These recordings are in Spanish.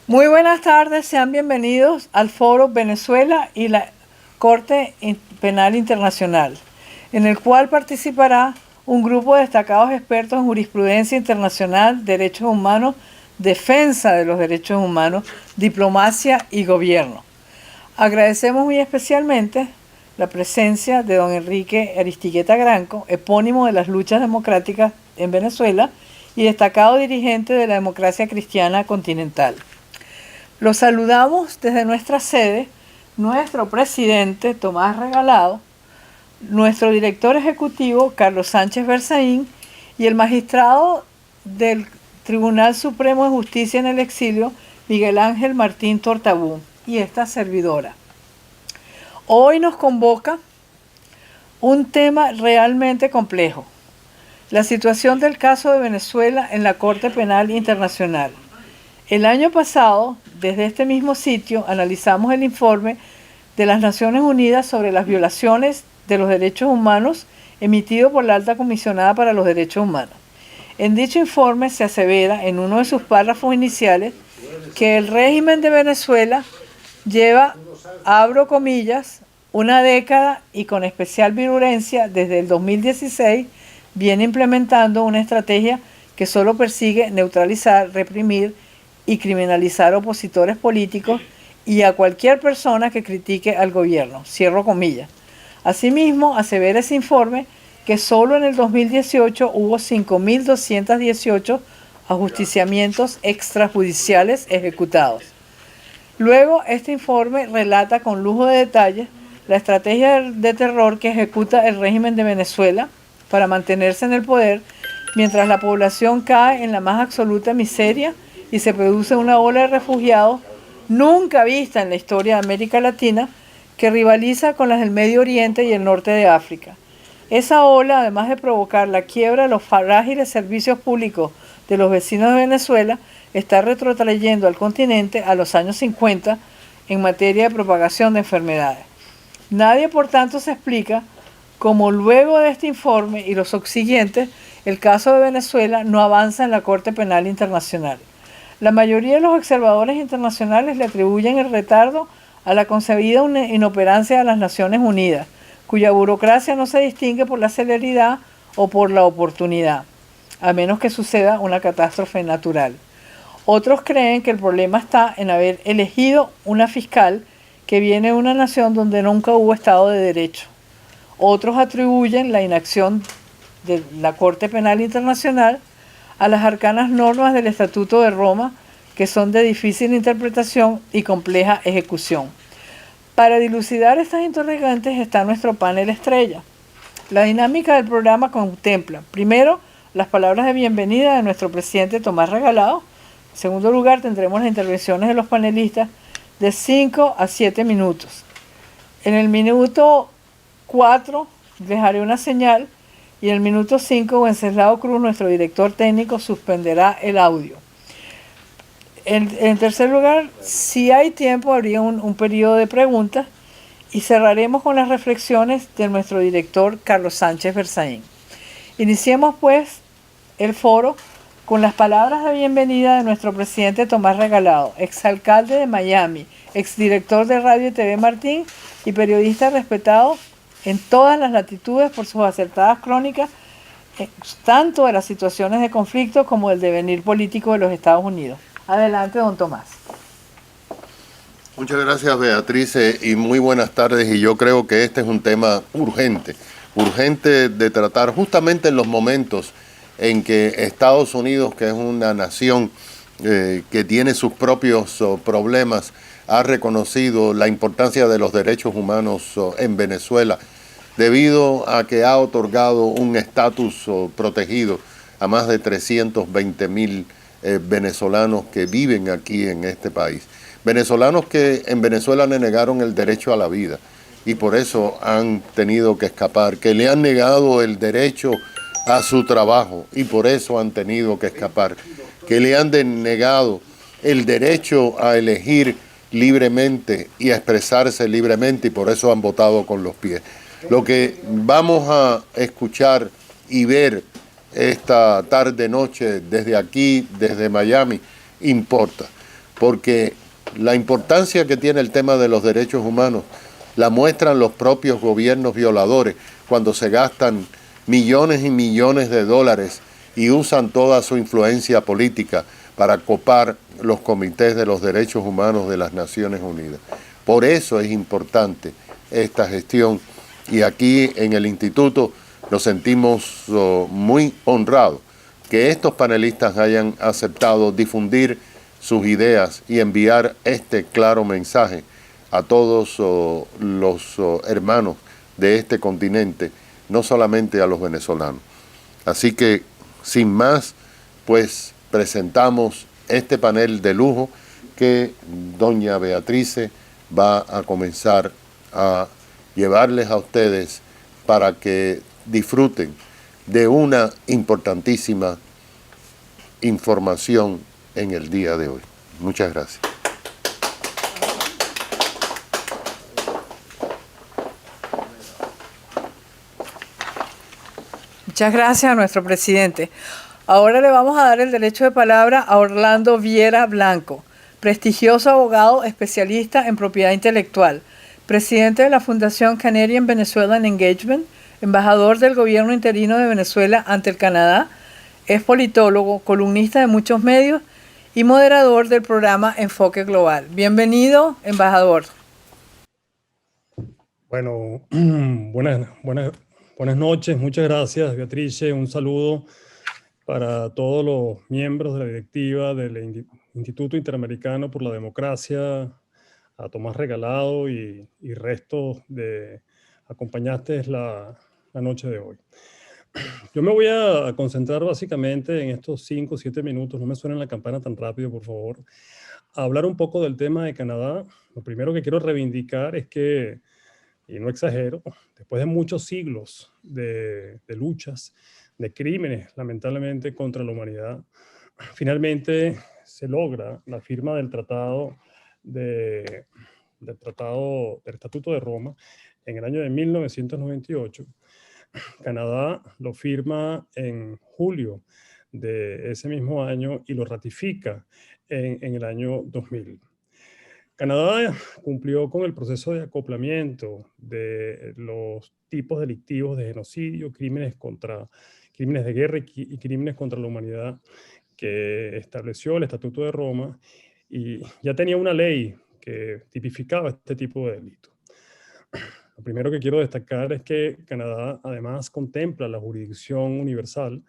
Muy buenas tardes, sean bienvenidos al Foro Venezuela y la Corte Penal Internacional, en el cual participará un grupo de destacados expertos en jurisprudencia internacional, derechos humanos, defensa de los derechos humanos, diplomacia y gobierno. Agradecemos muy especialmente la presencia de don Enrique Aristigueta Granco, epónimo de las luchas democráticas en Venezuela y destacado dirigente de la democracia cristiana continental. Los saludamos desde nuestra sede, nuestro presidente Tomás Regalado, nuestro director ejecutivo Carlos Sánchez Berzaín y el magistrado del Tribunal Supremo de Justicia en el exilio, Miguel Ángel Martín Tortabú, y esta servidora. Hoy nos convoca un tema realmente complejo: la situación del caso de Venezuela en la Corte Penal Internacional. El año pasado, desde este mismo sitio, analizamos el informe de las Naciones Unidas sobre las violaciones de los derechos humanos emitido por la Alta Comisionada para los Derechos Humanos. En dicho informe se asevera, en uno de sus párrafos iniciales, que el régimen de Venezuela lleva, abro comillas, una década y con especial virulencia desde el 2016, viene implementando una estrategia que solo persigue neutralizar, reprimir y criminalizar opositores políticos y a cualquier persona que critique al gobierno, cierro comillas. Asimismo, asevera ese informe que solo en el 2018 hubo 5.218 ajusticiamientos extrajudiciales ejecutados. Luego, este informe relata con lujo de detalle la estrategia de terror que ejecuta el régimen de Venezuela para mantenerse en el poder, mientras la población cae en la más absoluta miseria y se produce una ola de refugiados nunca vista en la historia de América Latina, que rivaliza con las del Medio Oriente y el norte de África. Esa ola, además de provocar la quiebra de los frágiles servicios públicos de los vecinos de Venezuela, está retrotrayendo al continente a los años 50 en materia de propagación de enfermedades. Nadie, por tanto, se explica cómo luego de este informe y los subsiguientes, el caso de Venezuela no avanza en la Corte Penal Internacional. La mayoría de los observadores internacionales le atribuyen el retardo a la concebida inoperancia de las Naciones Unidas, cuya burocracia no se distingue por la celeridad o por la oportunidad, a menos que suceda una catástrofe natural. Otros creen que el problema está en haber elegido una fiscal que viene de una nación donde nunca hubo Estado de Derecho. Otros atribuyen la inacción de la Corte Penal Internacional a las arcanas normas del Estatuto de Roma, que son de difícil interpretación y compleja ejecución. Para dilucidar estas interrogantes está nuestro panel estrella. La dinámica del programa contempla, primero, las palabras de bienvenida de nuestro presidente Tomás Regalado. En segundo lugar, tendremos las intervenciones de los panelistas de 5 a 7 minutos. En el minuto 4 les haré una señal y en el minuto 5 Wenceslao Cruz, nuestro director técnico, suspenderá el audio. En tercer lugar, si hay tiempo, habría un periodo de preguntas y cerraremos con las reflexiones de nuestro director Carlos Sánchez Berzaín. Iniciemos pues el foro con las palabras de bienvenida de nuestro presidente Tomás Regalado, exalcalde de Miami, exdirector de Radio y TV Martín y periodista respetado en todas las latitudes por sus acertadas crónicas, tanto de las situaciones de conflicto como del devenir político de los Estados Unidos. Adelante, don Tomás. Muchas gracias, Beatriz, y muy buenas tardes. Y yo creo que este es un tema urgente de tratar justamente en los momentos en que Estados Unidos, que es una nación que tiene sus propios problemas, ha reconocido la importancia de los derechos humanos en Venezuela, debido a que ha otorgado un estatus protegido a más de 320,000 venezolanos que viven aquí en este país. Venezolanos que en Venezuela le negaron el derecho a la vida y por eso han tenido que escapar, que le han negado el derecho a su trabajo y por eso han tenido que escapar, que le han denegado el derecho a elegir libremente y a expresarse libremente y por eso han votado con los pies. Lo que vamos a escuchar y ver esta tarde-noche desde aquí, desde Miami, importa. porque la importancia que tiene el tema de los derechos humanos la muestran los propios gobiernos violadores cuando se gastan millones y millones de dólares y usan toda su influencia política para copar los comités de los derechos humanos de las Naciones Unidas. Por eso es importante esta gestión y aquí en el instituto nos sentimos muy honrados que estos panelistas hayan aceptado difundir sus ideas y enviar este claro mensaje a todos los hermanos de este continente, no solamente a los venezolanos. Así que, sin más, pues presentamos este panel de lujo que doña Beatrice va a comenzar a llevarles a ustedes para que disfruten de una importantísima información en el día de hoy. Muchas gracias. Muchas gracias a nuestro presidente. Ahora le vamos a dar el derecho de palabra a Orlando Viera Blanco, prestigioso abogado especialista en propiedad intelectual, presidente de la Fundación Canadian Venezuelan Engagement, embajador del gobierno interino de Venezuela ante el Canadá, es politólogo, columnista de muchos medios y moderador del programa Enfoque Global. Bienvenido, embajador. Bueno, buenas noches, muchas gracias, Beatrice. Un saludo para todos los miembros de la directiva del Instituto Interamericano por la Democracia, a Tomás Regalado y resto de acompañantes la noche de hoy. Yo me voy a concentrar básicamente en estos 5 o 7 minutos, no me suenen la campana tan rápido, por favor, a hablar un poco del tema de Canadá. Lo primero que quiero reivindicar es que, y no exagero, después de muchos siglos de luchas, de crímenes, lamentablemente, contra la humanidad, finalmente se logra la firma del del Estatuto de Roma en el año de 1998. Canadá lo firma en julio de ese mismo año y lo ratifica en el año 2000. Canadá cumplió con el proceso de acoplamiento de los tipos delictivos de genocidio, crímenes de guerra y crímenes contra la humanidad que estableció el Estatuto de Roma, y ya tenía una ley que tipificaba este tipo de delitos. Lo primero que quiero destacar es que Canadá además contempla la jurisdicción universal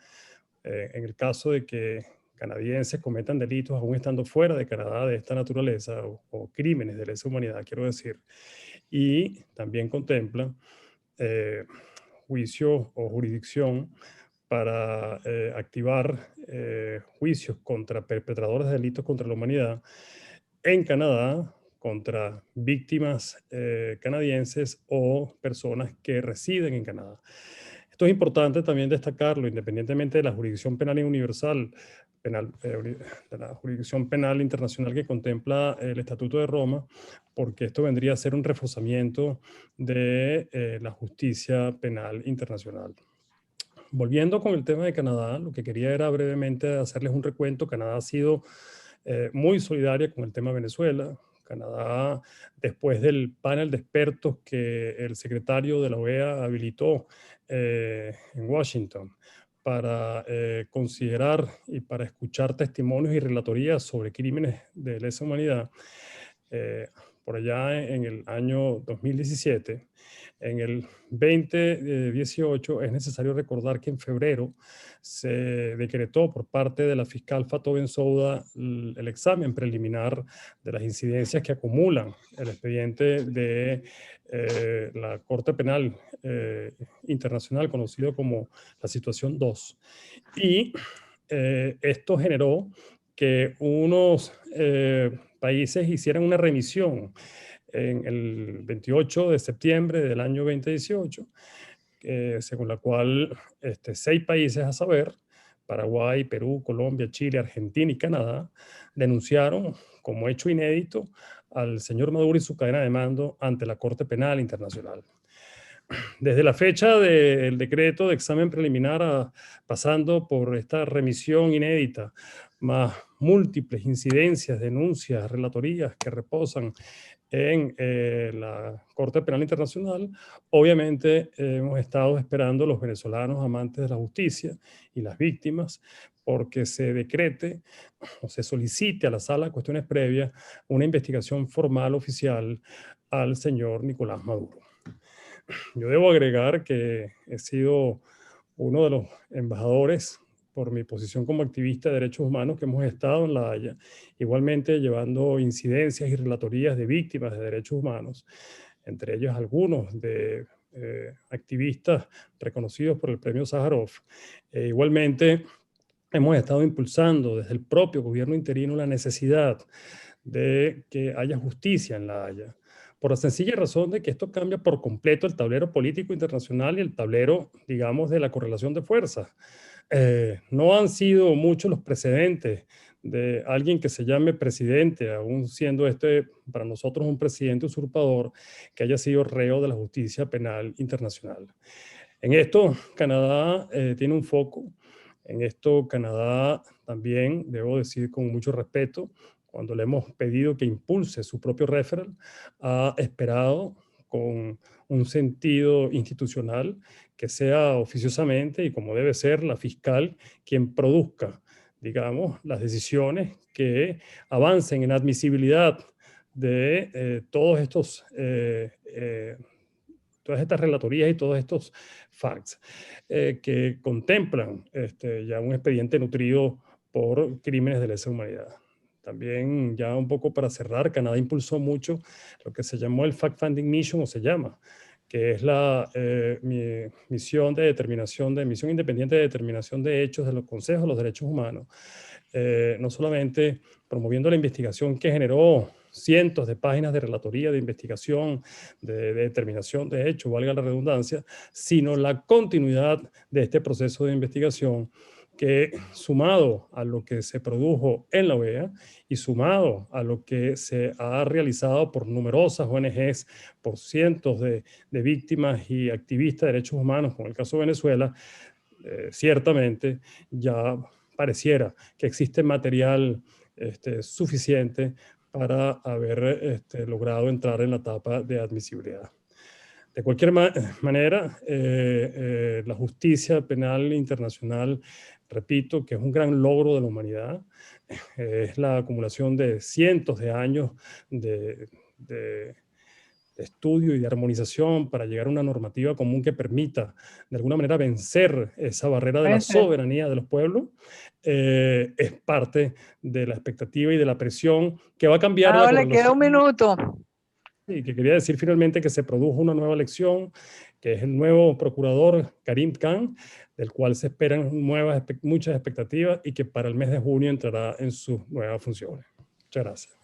en el caso de que canadienses cometan delitos aún estando fuera de Canadá de esta naturaleza o crímenes de lesa humanidad, quiero decir. Y también contempla juicio o jurisdicción para activar juicios contra perpetradores de delitos contra la humanidad en Canadá, contra víctimas canadienses o personas que residen en Canadá. Esto es importante también destacarlo, independientemente de la jurisdicción penal universal, de la jurisdicción penal internacional que contempla el Estatuto de Roma, porque esto vendría a ser un reforzamiento de la justicia penal internacional. Volviendo con el tema de Canadá, lo que quería era brevemente hacerles un recuento. Canadá ha sido muy solidaria con el tema Venezuela. Canadá, después del panel de expertos que el secretario de la OEA habilitó en Washington para considerar y para escuchar testimonios y relatorías sobre crímenes de lesa humanidad, por allá en el año 2017, en el 2018 es necesario recordar que en febrero se decretó por parte de la fiscal Fatou Bensouda el examen preliminar de las incidencias que acumulan el expediente de la Corte Penal Internacional, conocido como la Situación 2. Y esto generó que unos países hicieran una remisión en el 28 de septiembre del año 2018, según la cual 6 países, a saber, Paraguay, Perú, Colombia, Chile, Argentina y Canadá, denunciaron como hecho inédito al señor Maduro y su cadena de mando ante la Corte Penal Internacional. Desde la fecha del decreto de examen preliminar, pasando por esta remisión inédita más múltiples incidencias, denuncias, relatorías que reposan en la Corte Penal Internacional, obviamente hemos estado esperando los venezolanos amantes de la justicia y las víctimas porque se decrete o se solicite a la Sala de Cuestiones Previas una investigación formal oficial al señor Nicolás Maduro. Yo debo agregar que he sido uno de los embajadores por mi posición como activista de derechos humanos que hemos estado en La Haya, igualmente llevando incidencias y relatorías de víctimas de derechos humanos, entre ellos algunos de activistas reconocidos por el premio Sájarov. Igualmente hemos estado impulsando desde el propio gobierno interino la necesidad de que haya justicia en La Haya, por la sencilla razón de que esto cambia por completo el tablero político internacional y el tablero, digamos, de la correlación de fuerzas. No han sido muchos los precedentes de alguien que se llame presidente, aún siendo este para nosotros un presidente usurpador, que haya sido reo de la justicia penal internacional. En esto, Canadá tiene un foco. En esto, Canadá también, debo decir con mucho respeto, cuando le hemos pedido que impulse su propio referral, ha esperado con un sentido institucional que sea oficiosamente y como debe ser la fiscal quien produzca, digamos, las decisiones que avancen en admisibilidad de todas estas relatorías y todos estos facts que contemplan ya un expediente nutrido por crímenes de lesa humanidad. También, ya un poco para cerrar, Canadá impulsó mucho lo que se llamó el Fact-Finding Mission, o se llama, que es la misión independiente de determinación de hechos de los consejos de los derechos humanos. No solamente promoviendo la investigación que generó cientos de páginas de relatoría, de investigación, de determinación de hechos, valga la redundancia, sino la continuidad de este proceso de investigación que, sumado a lo que se produjo en la OEA y sumado a lo que se ha realizado por numerosas ONGs, por cientos de víctimas y activistas de derechos humanos, como el caso de Venezuela, ciertamente ya pareciera que existe material suficiente para haber logrado entrar en la etapa de admisibilidad. De cualquier manera, la justicia penal internacional, repito, que es un gran logro de la humanidad, es la acumulación de cientos de años de estudio y de armonización para llegar a una normativa común que permita, de alguna manera, vencer esa barrera de la soberanía de los pueblos, es parte de la expectativa y de la presión que va a cambiar la correlación. Le queda un minuto. Y que quería decir finalmente que se produjo una nueva elección, que es el nuevo procurador Karim Khan, del cual se esperan muchas expectativas y que para el mes de junio entrará en sus nuevas funciones. Muchas gracias.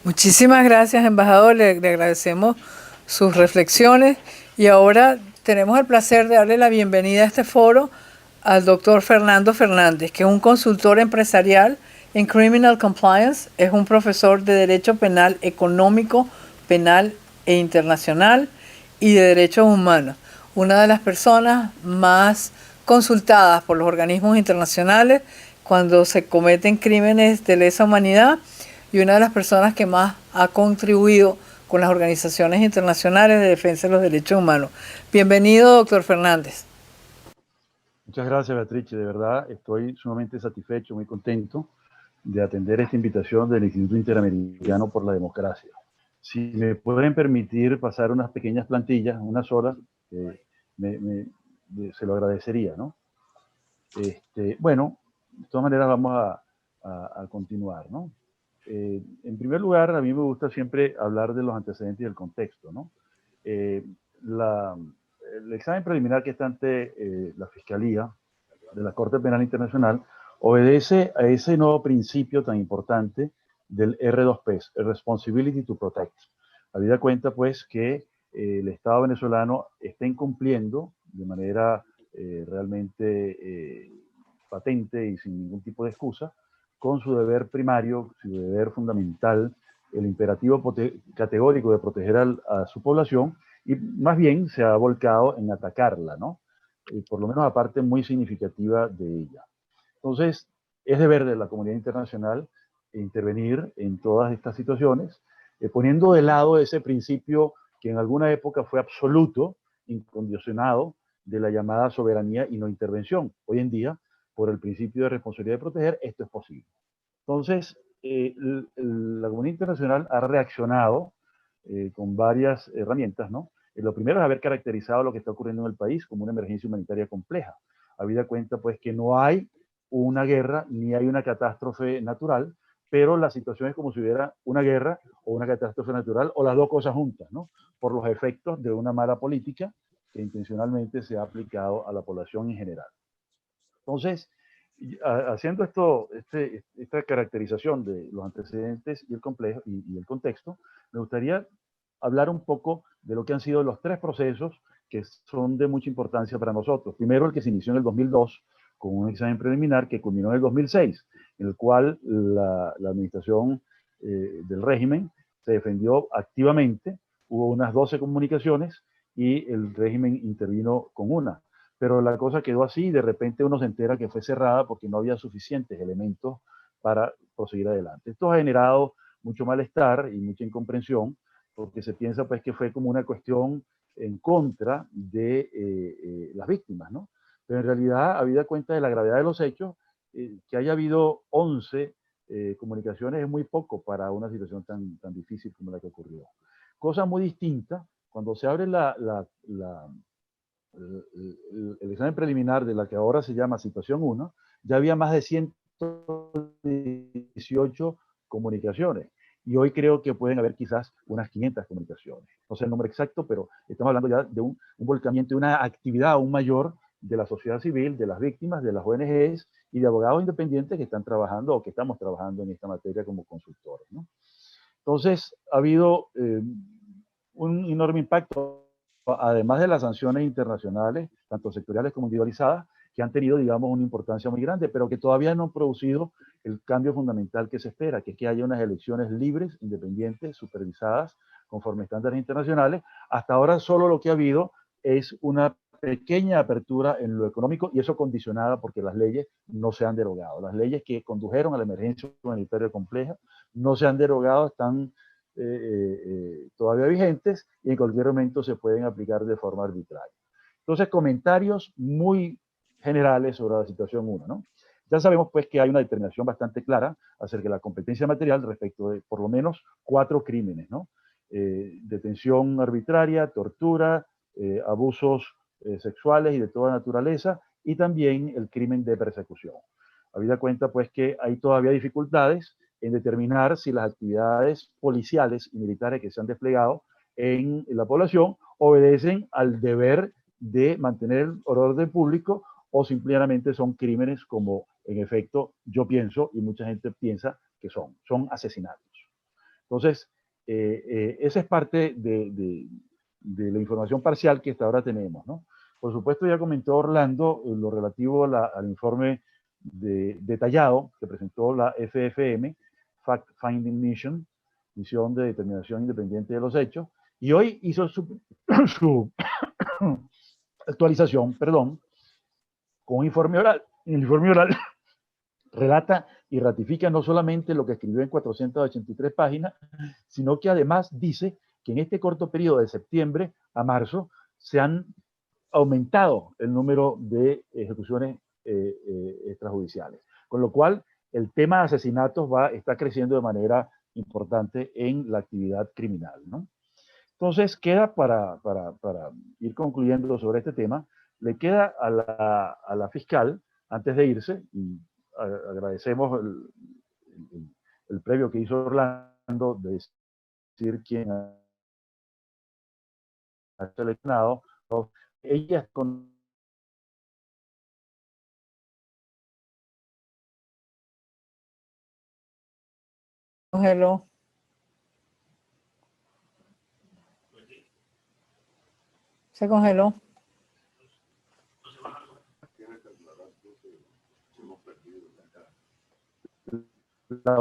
Muchísimas gracias, embajador. Le agradecemos sus reflexiones y ahora tenemos el placer de darle la bienvenida a este foro al doctor Fernando Fernández, que es un consultor empresarial en Criminal Compliance, es un profesor de Derecho Penal Económico, Penal e Internacional y de Derechos Humanos, una de las personas más consultadas por los organismos internacionales cuando se cometen crímenes de lesa humanidad y una de las personas que más ha contribuido con las organizaciones internacionales de defensa de los derechos humanos. Bienvenido, doctor Fernández. Muchas gracias, Beatrice. De verdad, estoy sumamente satisfecho, muy contento de atender esta invitación del Instituto Interamericano por la Democracia. Si me pueden permitir pasar unas pequeñas plantillas, unas horas, se lo agradecería, ¿no? Bueno, de todas maneras vamos a continuar, ¿no? En primer lugar, a mí me gusta siempre hablar de los antecedentes y del contexto, ¿no? El examen preliminar que está ante la Fiscalía de la Corte Penal Internacional obedece a ese nuevo principio tan importante del R2P, el Responsibility to Protect. Habida cuenta, pues, que el Estado venezolano está incumpliendo de manera realmente patente y sin ningún tipo de excusa con su deber primario, su deber fundamental, el imperativo categórico de proteger a su población, y más bien se ha volcado en atacarla, ¿no? Por lo menos la parte muy significativa de ella. Entonces, Es deber de la comunidad internacional intervenir en todas estas situaciones, poniendo de lado ese principio que en alguna época fue absoluto, incondicionado, de la llamada soberanía y no intervención. Hoy en día, por el principio de responsabilidad de proteger, esto es posible. Entonces, la comunidad internacional ha reaccionado con varias herramientas, ¿no? Lo primero es haber caracterizado lo que está ocurriendo en el país como una emergencia humanitaria compleja. Habida cuenta, pues, que no hay una guerra ni hay una catástrofe natural, pero la situación es como si hubiera una guerra o una catástrofe natural o las dos cosas juntas, ¿no? Por los efectos de una mala política que intencionalmente se ha aplicado a la población en general. Entonces, haciendo esta caracterización de los antecedentes y el complejo y el contexto, me gustaría hablar un poco de lo que han sido los tres procesos que son de mucha importancia para nosotros. Primero, el que se inició en el 2002 con un examen preliminar que culminó en el 2006, en el cual la administración del régimen se defendió activamente, hubo unas 12 comunicaciones y el régimen intervino con una. Pero la cosa quedó así y de repente uno se entera que fue cerrada porque no había suficientes elementos para proseguir adelante. Esto ha generado mucho malestar y mucha incomprensión porque se piensa pues que fue como una cuestión en contra de las víctimas, ¿no? Pero en realidad, habida cuenta de la gravedad de los hechos, que haya habido 11 comunicaciones es muy poco para una situación tan difícil como la que ocurrió. Cosa muy distinta, cuando se abre el examen preliminar de la que ahora se llama situación 1, ya había más de 118 comunicaciones. Y hoy creo que pueden haber quizás unas 500 comunicaciones. No sé el número exacto, pero estamos hablando ya de un volcamiento, de una actividad aún mayor de la sociedad civil, de las víctimas, de las ONGs y de abogados independientes que están trabajando o que estamos trabajando en esta materia como consultores, ¿no? Entonces, ha habido un enorme impacto, además de las sanciones internacionales, tanto sectoriales como individualizadas, que han tenido, digamos, una importancia muy grande, pero que todavía no han producido el cambio fundamental que se espera, que es que haya unas elecciones libres, independientes, supervisadas, conforme estándares internacionales. Hasta ahora solo lo que ha habido es una pequeña apertura en lo económico, y eso condicionada porque las leyes no se han derogado. Las leyes que condujeron a la emergencia humanitaria compleja no se han derogado, están todavía vigentes y en cualquier momento se pueden aplicar de forma arbitraria. Entonces, comentarios muy generales sobre la situación 1, ¿no? Ya sabemos pues que hay una determinación bastante clara acerca de la competencia material respecto de por lo menos 4 crímenes, ¿no? Detención arbitraria, tortura, abusos sexuales y de toda naturaleza, y también el crimen de persecución. Habida cuenta pues que hay todavía dificultades en determinar si las actividades policiales y militares que se han desplegado en la población obedecen al deber de mantener el orden público o simplemente son crímenes como en efecto yo pienso y mucha gente piensa que son asesinatos. Entonces, esa es parte de la información parcial que hasta ahora tenemos, ¿no? Por supuesto, ya comentó Orlando lo relativo al informe detallado que presentó la FFM, Fact Finding Mission, misión de determinación independiente de los hechos, y hoy hizo su actualización, perdón, con un informe oral. El informe oral relata y ratifica no solamente lo que escribió en 483 páginas, sino que además dice que en este corto periodo de septiembre a marzo se han aumentado el número de ejecuciones extrajudiciales. Con lo cual, el tema de asesinatos está creciendo de manera importante en la actividad criminal, ¿no? Entonces, queda para ir concluyendo sobre este tema, le queda a la fiscal, antes de irse, y agradecemos el previo que hizo Orlando de decir quién ha seleccionado, ella con Congeló. Se congeló. la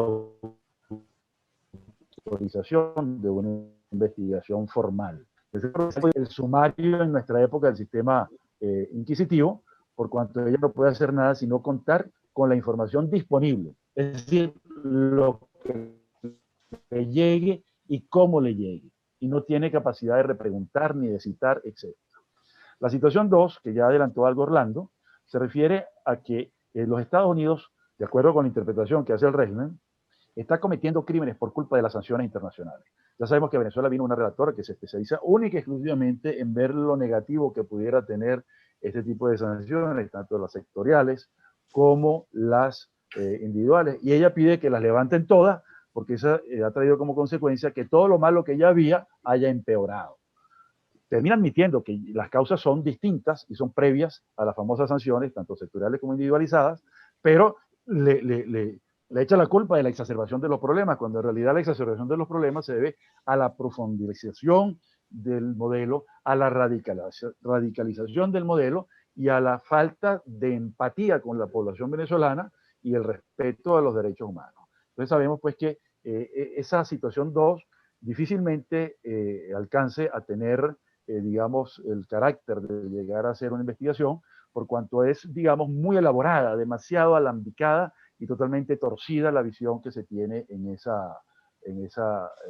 autorización de una investigación formal. Ese fue el sumario en nuestra época del sistema inquisitivo, por cuanto ella no puede hacer nada sino contar con la información disponible, es decir, lo que le llegue y cómo le llegue, y no tiene capacidad de repreguntar ni de citar, etc. La situación 2, que ya adelantó algo Orlando, se refiere a que los Estados Unidos, de acuerdo con la interpretación que hace el régimen, está cometiendo crímenes por culpa de las sanciones internacionales. Ya sabemos que Venezuela vino una relatora que se especializa única y exclusivamente en ver lo negativo que pudiera tener este tipo de sanciones, tanto las sectoriales como las individuales. Y ella pide que las levanten todas, porque eso ha traído como consecuencia que todo lo malo que ya había haya empeorado. Termina admitiendo que las causas son distintas y son previas a las famosas sanciones, tanto sectoriales como individualizadas, pero le echa la culpa de la exacerbación de los problemas, cuando en realidad la exacerbación de los problemas se debe a la profundización del modelo, a la radicalización del modelo y a la falta de empatía con la población venezolana y el respeto a los derechos humanos. Entonces sabemos pues que esa situación 2 difícilmente alcance a tener, digamos, el carácter de llegar a hacer una investigación, por cuanto es, digamos, muy elaborada, demasiado alambicada y totalmente torcida la visión que se tiene en esa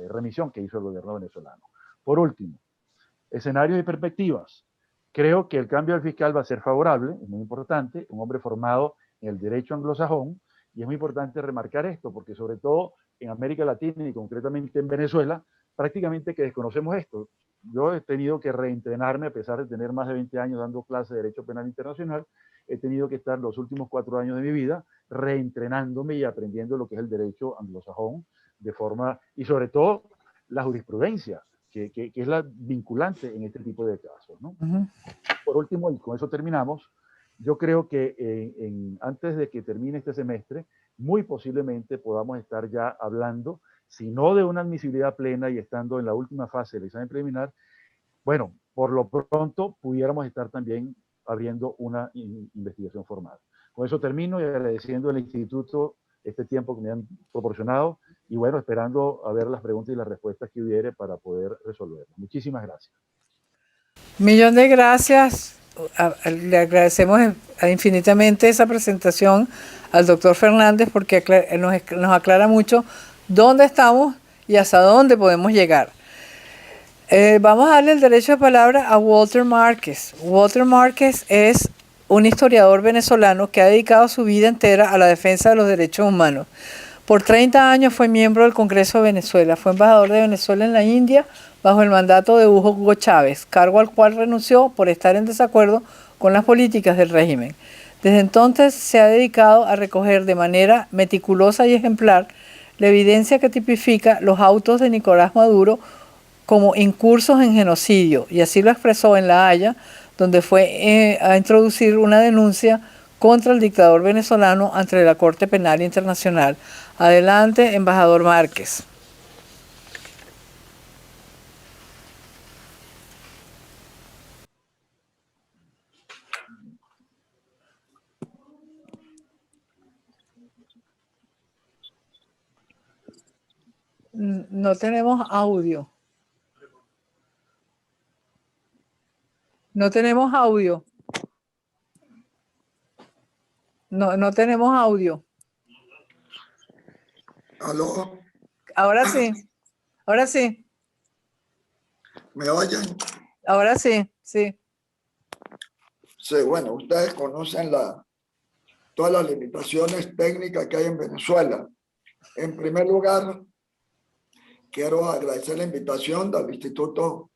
remisión que hizo el gobierno venezolano. Por último, escenarios y perspectivas. Creo que el cambio del fiscal va a ser favorable, es muy importante, un hombre formado en el derecho anglosajón, y es muy importante remarcar esto, porque sobre todo en América Latina y concretamente en Venezuela, prácticamente que desconocemos esto. Yo he tenido que reentrenarme, a pesar de tener más de 20 años dando clases de Derecho Penal Internacional, he tenido que estar los últimos 4 años de mi vida reentrenándome y aprendiendo lo que es el derecho anglosajón, de forma, y sobre todo la jurisprudencia, que es la vinculante en este tipo de casos, ¿no? Por último, y con eso terminamos, yo creo que antes de que termine este semestre, muy posiblemente podamos estar ya hablando, si no de una admisibilidad plena y estando en la última fase del examen preliminar, bueno, por lo pronto pudiéramos estar también abriendo una investigación formal. Con eso termino y agradeciendo al instituto este tiempo que me han proporcionado y bueno, esperando a ver las preguntas y las respuestas que hubiere para poder resolverlas. Muchísimas gracias. Millón de gracias. Le agradecemos infinitamente esa presentación al doctor Fernández porque nos aclara mucho dónde estamos y hasta dónde podemos llegar. Vamos a darle el derecho de palabra a Walter Márquez. Walter Márquez es un historiador venezolano que ha dedicado su vida entera a la defensa de los derechos humanos. Por 30 años fue miembro del Congreso de Venezuela, fue embajador de Venezuela en la India bajo el mandato de Hugo Chávez, cargo al cual renunció por estar en desacuerdo con las políticas del régimen. Desde entonces se ha dedicado a recoger de manera meticulosa y ejemplar la evidencia que tipifica los autos de Nicolás Maduro como incursos en genocidio, y así lo expresó en La Haya, donde fue a introducir una denuncia contra el dictador venezolano ante la Corte Penal Internacional. Adelante, embajador Márquez. No tenemos audio. No tenemos audio. No tenemos audio. ¿Aló? Ahora sí. Ahora sí. ¿Me oyen? Ahora sí, sí. Sí, bueno, ustedes conocen todas las limitaciones técnicas que hay en Venezuela. En primer lugar, quiero agradecer la invitación del Instituto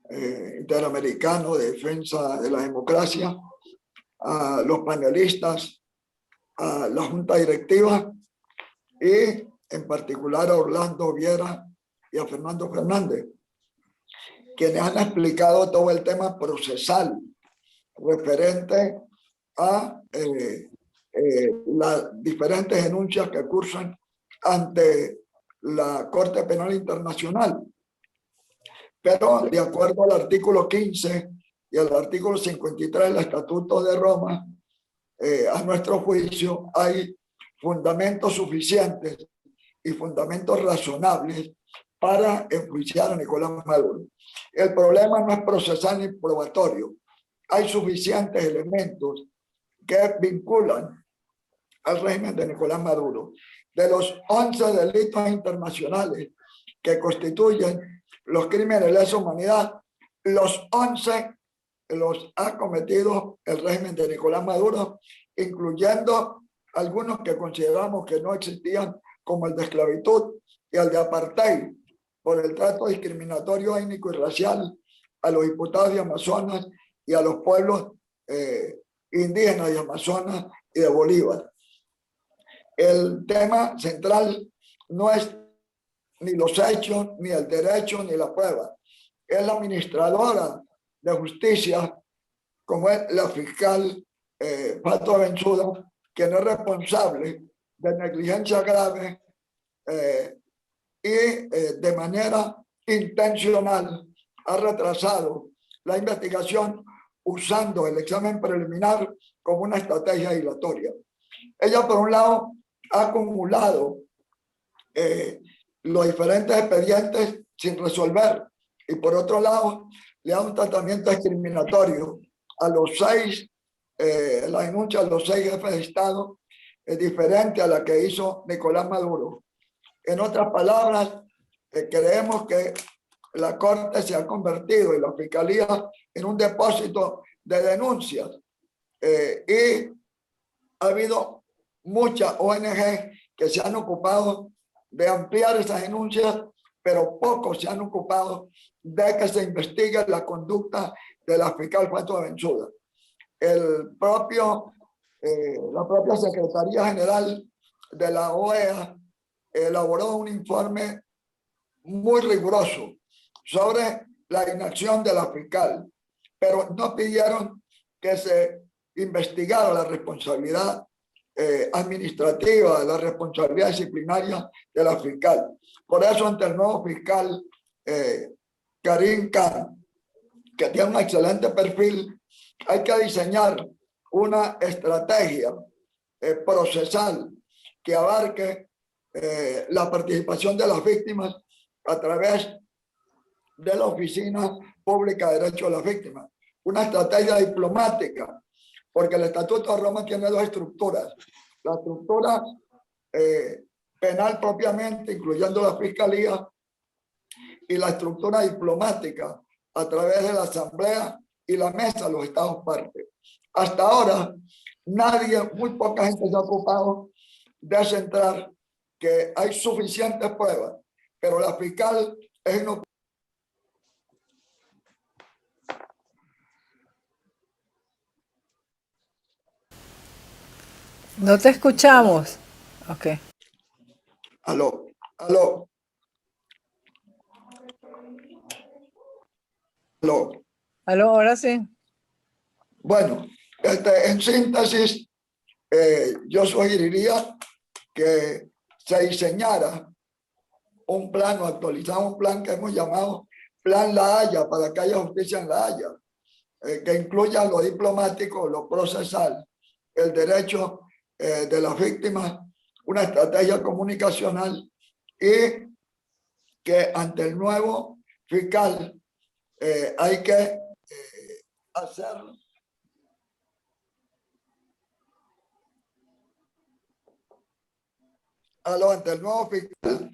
Interamericano de Defensa de la Democracia, a los panelistas, a la Junta Directiva y en particular a Orlando Viera y a Fernando Fernández, quienes han explicado todo el tema procesal referente a las diferentes denuncias que cursan ante la Corte Penal Internacional. Pero de acuerdo al artículo 15 y al artículo 53 del Estatuto de Roma, a nuestro juicio hay fundamentos suficientes y fundamentos razonables para enjuiciar a Nicolás Maduro. El problema no es procesal ni probatorio. Hay suficientes elementos que vinculan al régimen de Nicolás Maduro. De los 11 delitos internacionales que constituyen los crímenes de lesa humanidad, los 11 los ha cometido el régimen de Nicolás Maduro, incluyendo algunos que consideramos que no existían, como el de esclavitud y el de apartheid, por el trato discriminatorio étnico y racial a los diputados de Amazonas y a los pueblos indígenas de Amazonas y de Bolívar. El tema central no es ni los hechos, ni el derecho, ni la prueba. Es la administradora de justicia, como es la fiscal Fatou Bensouda, que no es responsable de negligencia grave y de manera intencional ha retrasado la investigación usando el examen preliminar como una estrategia dilatoria. Ella, por un lado, ha acumulado los diferentes expedientes sin resolver y, por otro lado, le da un tratamiento discriminatorio a los 6, la denuncia a los 6 jefes de Estado es diferente a la que hizo Nicolás Maduro. En otras palabras, creemos que la Corte se ha convertido y la Fiscalía en un depósito de denuncias y ha habido muchas ONG que se han ocupado de ampliar esas denuncias, pero pocos se han ocupado de que se investigue la conducta de la fiscal Fatou Bensouda. La propia Secretaría General de la OEA elaboró un informe muy riguroso sobre la inacción de la fiscal, pero no pidieron que se investigara la responsabilidad administrativa, la responsabilidad disciplinaria de la fiscal. Por eso, ante el nuevo fiscal Karim Khan, que tiene un excelente perfil, hay que diseñar una estrategia procesal que abarque la participación de las víctimas a través de la Oficina Pública de Derechos de las Víctimas. Una estrategia diplomática, porque el Estatuto de Roma tiene 2 estructuras. La estructura penal propiamente, incluyendo la Fiscalía, y la estructura diplomática a través de la Asamblea y la Mesa de los Estados partes. Hasta ahora, muy poca gente se ha ocupado de centrar que hay suficientes pruebas, pero la fiscal es inoportuna. No te escuchamos. Ok. Aló. Aló, ahora sí. Bueno, en síntesis, yo sugeriría que se diseñara un plan o actualizar un plan que hemos llamado Plan La Haya, para que haya justicia en La Haya, que incluya lo diplomático, lo procesal, el derecho de las víctimas, una estrategia comunicacional y que ante el nuevo fiscal hay que hacer ante el nuevo fiscal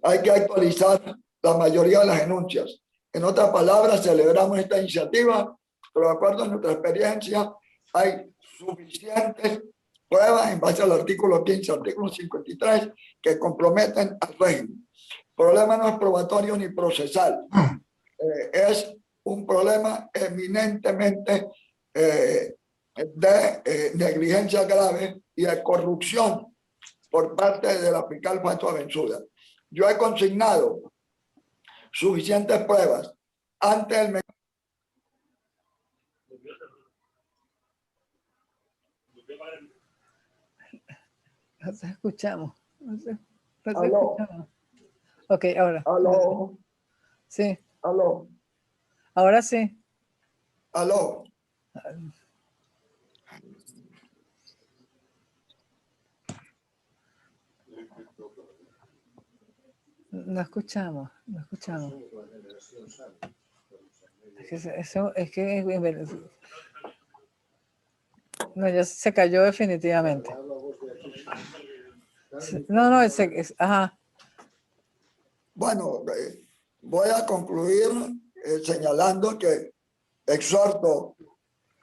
hay que actualizar la mayoría de las denuncias. En otras palabras, celebramos esta iniciativa, pero de acuerdo a nuestra experiencia, hay suficientes pruebas en base al artículo 15, artículo 53, que comprometen al régimen. El problema no es probatorio ni procesal, es un problema eminentemente de negligencia grave y de corrupción por parte de la fiscal Fatou Bensouda. Yo he consignado suficientes pruebas ante el No te escuchamos. No te Aló. escuchamos. Ok, ahora. Aló. Sí. Aló. Ahora sí. Aló. No escuchamos. Es que No, ya se cayó definitivamente. No, no, ajá. Bueno, voy a concluir señalando que exhorto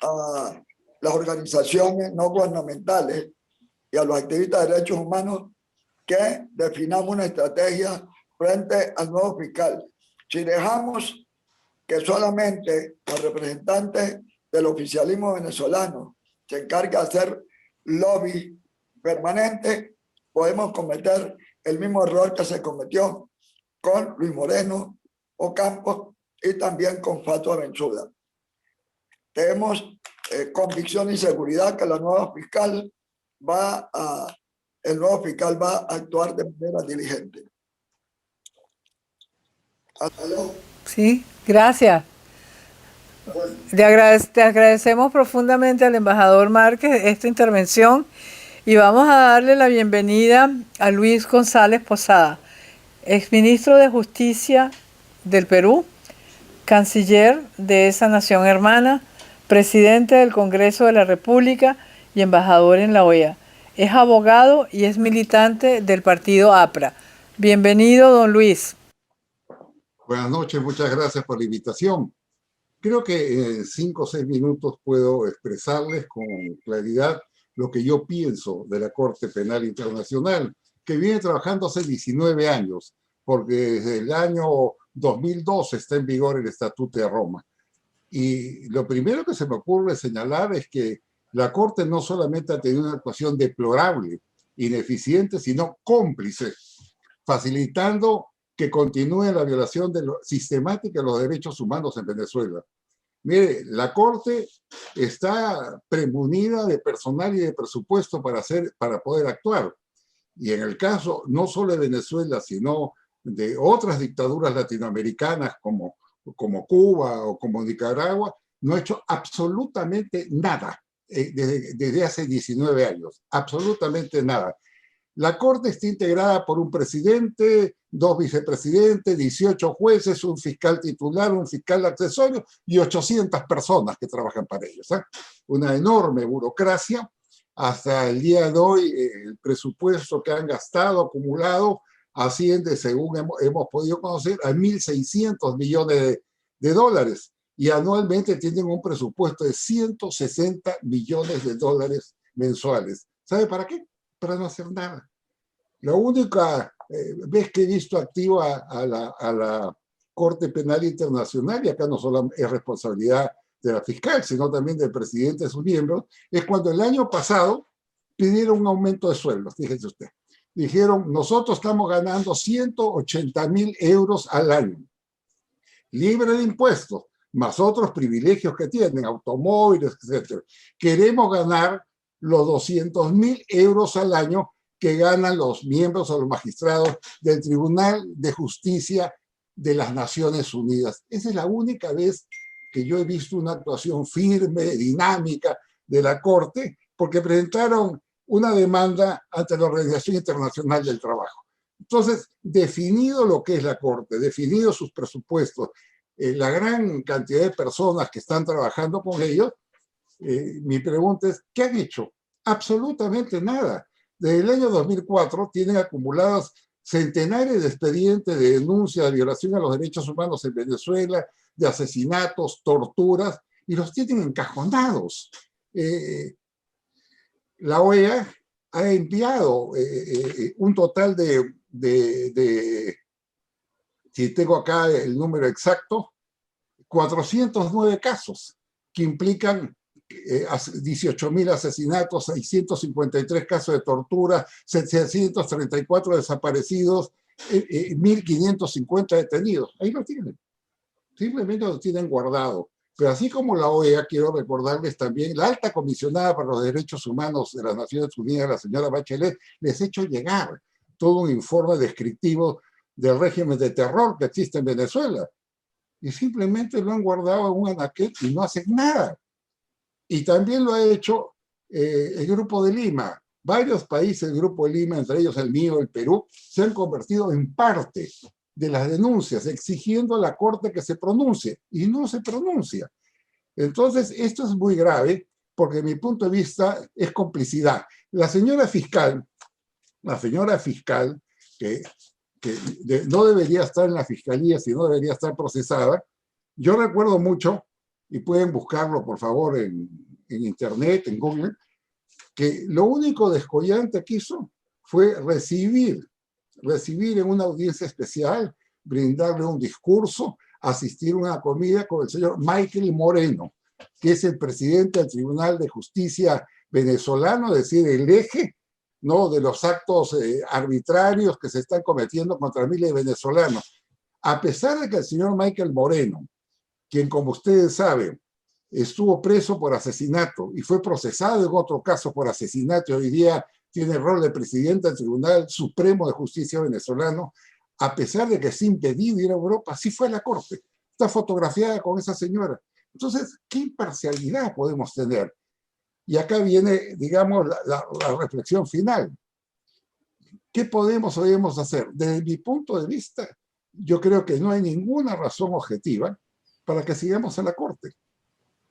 a las organizaciones no gubernamentales y a los activistas de derechos humanos que definamos una estrategia frente al nuevo fiscal. Si dejamos que solamente los representantes del oficialismo venezolano se encarguen de hacer lobby permanente, podemos cometer el mismo error que se cometió con Luis Moreno Ocampo y también con Fato Abençuda. Tenemos convicción y seguridad que el nuevo fiscal va a actuar de manera diligente. ¿Aló? Sí, gracias. Bueno, Te agradecemos profundamente al embajador Márquez esta intervención y vamos a darle la bienvenida a Luis González Posada, exministro de Justicia del Perú, canciller de esa nación hermana, presidente del Congreso de la República y embajador en la OEA. Es abogado y es militante del partido APRA. Bienvenido, don Luis. Buenas noches, muchas gracias por la invitación. Creo que en 5 o 6 minutos puedo expresarles con claridad lo que yo pienso de la Corte Penal Internacional, que viene trabajando hace 19 años, porque desde el año 2002 está en vigor el Estatuto de Roma. Y lo primero que se me ocurre señalar es que la Corte no solamente ha tenido una actuación deplorable, ineficiente, sino cómplice, facilitando que continúe la violación sistemática de los derechos humanos en Venezuela. Mire, la Corte está premunida de personal y de presupuesto para poder actuar. Y en el caso no solo de Venezuela, sino de otras dictaduras latinoamericanas como Cuba o como Nicaragua, no ha hecho absolutamente nada desde hace 19 años. Absolutamente nada. La Corte está integrada por un presidente, 2 vicepresidentes, 18 jueces, un fiscal titular, un fiscal accesorio y 800 personas que trabajan para ellos. Una enorme burocracia. Hasta el día de hoy, el presupuesto que han gastado, acumulado, asciende, según hemos podido conocer, a 1.600 millones de dólares. Y anualmente tienen un presupuesto de 160 millones de dólares mensuales. ¿Sabe para qué? Para no hacer nada. La única vez que he visto activa a la Corte Penal Internacional, y acá no solo es responsabilidad de la fiscal, sino también del presidente y sus miembros, es cuando el año pasado pidieron un aumento de sueldos, fíjese usted. Dijeron, nosotros estamos ganando 180.000 euros al año, libre de impuestos, más otros privilegios que tienen, automóviles, etc. Queremos ganar los 200.000 euros al año que ganan los miembros o los magistrados del Tribunal de Justicia de las Naciones Unidas. Esa es la única vez que yo he visto una actuación firme, dinámica de la Corte, porque presentaron una demanda ante la Organización Internacional del Trabajo. Entonces, definido lo que es la Corte, definido sus presupuestos, la gran cantidad de personas que están trabajando con ellos, mi pregunta es, ¿qué han hecho? Absolutamente nada. Desde el año 2004 tienen acumulados centenares de expedientes de denuncia de violación a los derechos humanos en Venezuela, de asesinatos, torturas, y los tienen encajonados. La OEA ha enviado un total de, si tengo acá el número exacto, 409 casos que implican 18.000 asesinatos, 653 casos de tortura, 734 desaparecidos, 1.550 detenidos. Ahí lo tienen. Simplemente lo tienen guardado. Pero así como la OEA, quiero recordarles también, la alta comisionada para los derechos humanos de las Naciones Unidas, la señora Bachelet, les ha hecho llegar todo un informe descriptivo del régimen de terror que existe en Venezuela. Y simplemente lo han guardado en un anaquel y no hacen nada. Y también lo ha hecho el Grupo de Lima. Varios países del Grupo de Lima, entre ellos el mío, el Perú, se han convertido en parte de las denuncias, exigiendo a la Corte que se pronuncie, y no se pronuncia. Entonces, esto es muy grave, porque mi punto de vista es complicidad. La señora fiscal, que no debería estar en la fiscalía, sino debería estar procesada, yo recuerdo mucho, y pueden buscarlo por favor en internet, en Google, que lo único descollante que hizo fue recibir en una audiencia especial, brindarle un discurso, asistir a una comida con el señor Michael Moreno, que es el presidente del Tribunal de Justicia venezolano, es decir, el eje, ¿no?, de los actos arbitrarios que se están cometiendo contra miles de venezolanos. A pesar de que el señor Michael Moreno, quien, como ustedes saben, estuvo preso por asesinato y fue procesado en otro caso por asesinato, y hoy día tiene el rol de presidente del Tribunal Supremo de Justicia venezolano, a pesar de que es impedido ir a Europa, sí fue a la corte. Está fotografiada con esa señora. Entonces, ¿qué imparcialidad podemos tener? Y acá viene, digamos, la reflexión final. ¿Qué podemos o debemos hacer? Desde mi punto de vista, yo creo que no hay ninguna razón objetiva para que sigamos en la corte.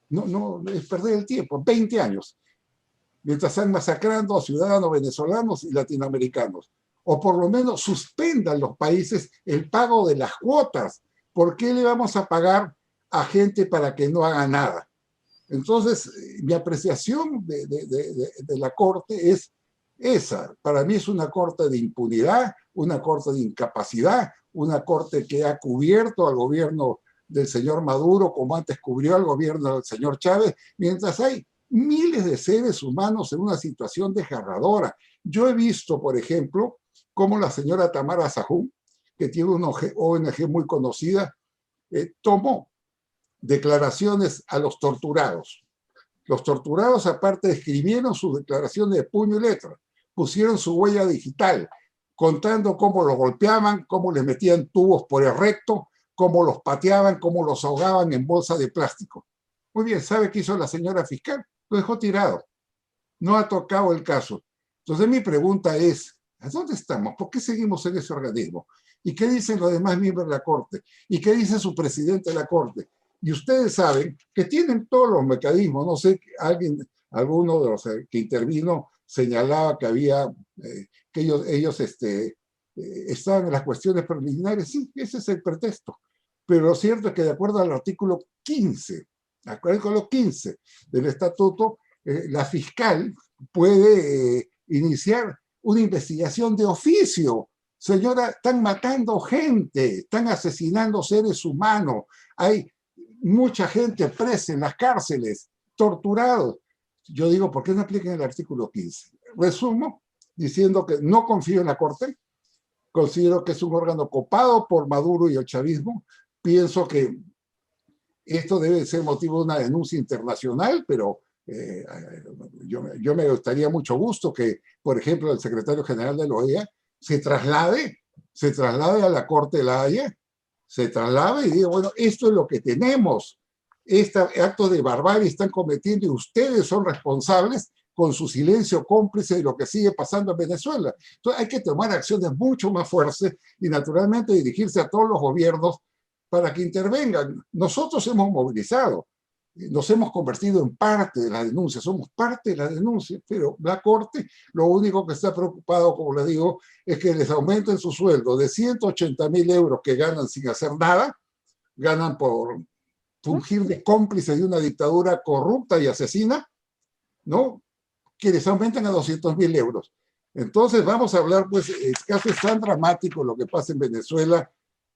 No, es perder el tiempo, 20 años, mientras están masacrando a ciudadanos venezolanos y latinoamericanos. O por lo menos suspendan los países el pago de las cuotas. ¿Por qué le vamos a pagar a gente para que no haga nada? Entonces, mi apreciación de la corte es esa. Para mí es una corte de impunidad, una corte de incapacidad, una corte que ha cubierto al gobierno del señor Maduro, como antes cubrió al gobierno del señor Chávez, mientras hay miles de seres humanos en una situación desgarradora. Yo he visto, por ejemplo, cómo la señora Tamara Sahún, que tiene una ONG muy conocida, tomó declaraciones a los torturados. Los torturados, aparte, escribieron sus declaraciones de puño y letra, pusieron su huella digital, contando cómo los golpeaban, cómo les metían tubos por el recto, cómo los pateaban, cómo los ahogaban en bolsa de plástico. Muy bien, ¿sabe qué hizo la señora fiscal? Lo dejó tirado. No ha tocado el caso. Entonces mi pregunta es, ¿a dónde estamos? ¿Por qué seguimos en ese organismo? ¿Y qué dicen los demás miembros de la Corte? ¿Y qué dice su presidente de la Corte? Y ustedes saben que tienen todos los mecanismos. No sé, alguno de los que intervino señalaba que había, que ellos estaban en las cuestiones preliminares. Sí, ese es el pretexto. Pero lo cierto es que de acuerdo al artículo 15 del estatuto, la fiscal puede iniciar una investigación de oficio. Señora, están matando gente, están asesinando seres humanos, hay mucha gente presa en las cárceles, torturados. Yo digo, ¿por qué no aplican el artículo 15? Resumo diciendo que no confío en la Corte, considero que es un órgano copado por Maduro y el chavismo, pienso que esto debe ser motivo de una denuncia internacional, pero yo me gustaría mucho gusto que, por ejemplo, el secretario general de la OEA se traslade a la Corte de la Haya, se traslade y diga, bueno, esto es lo que tenemos, este acto de barbarie están cometiendo y ustedes son responsables con su silencio cómplice de lo que sigue pasando en Venezuela. Entonces hay que tomar acciones mucho más fuertes y naturalmente dirigirse a todos los gobiernos para que intervengan. Nosotros hemos movilizado, nos hemos convertido en parte de la denuncia, somos parte de la denuncia, pero la Corte lo único que está preocupado, como le digo, es que les aumenten su sueldo de 180.000 euros que ganan sin hacer nada, ganan por fungir de cómplice de una dictadura corrupta y asesina, ¿no? Que les aumenten a 200.000 euros. Entonces vamos a hablar, pues, el caso es tan dramático lo que pasa en Venezuela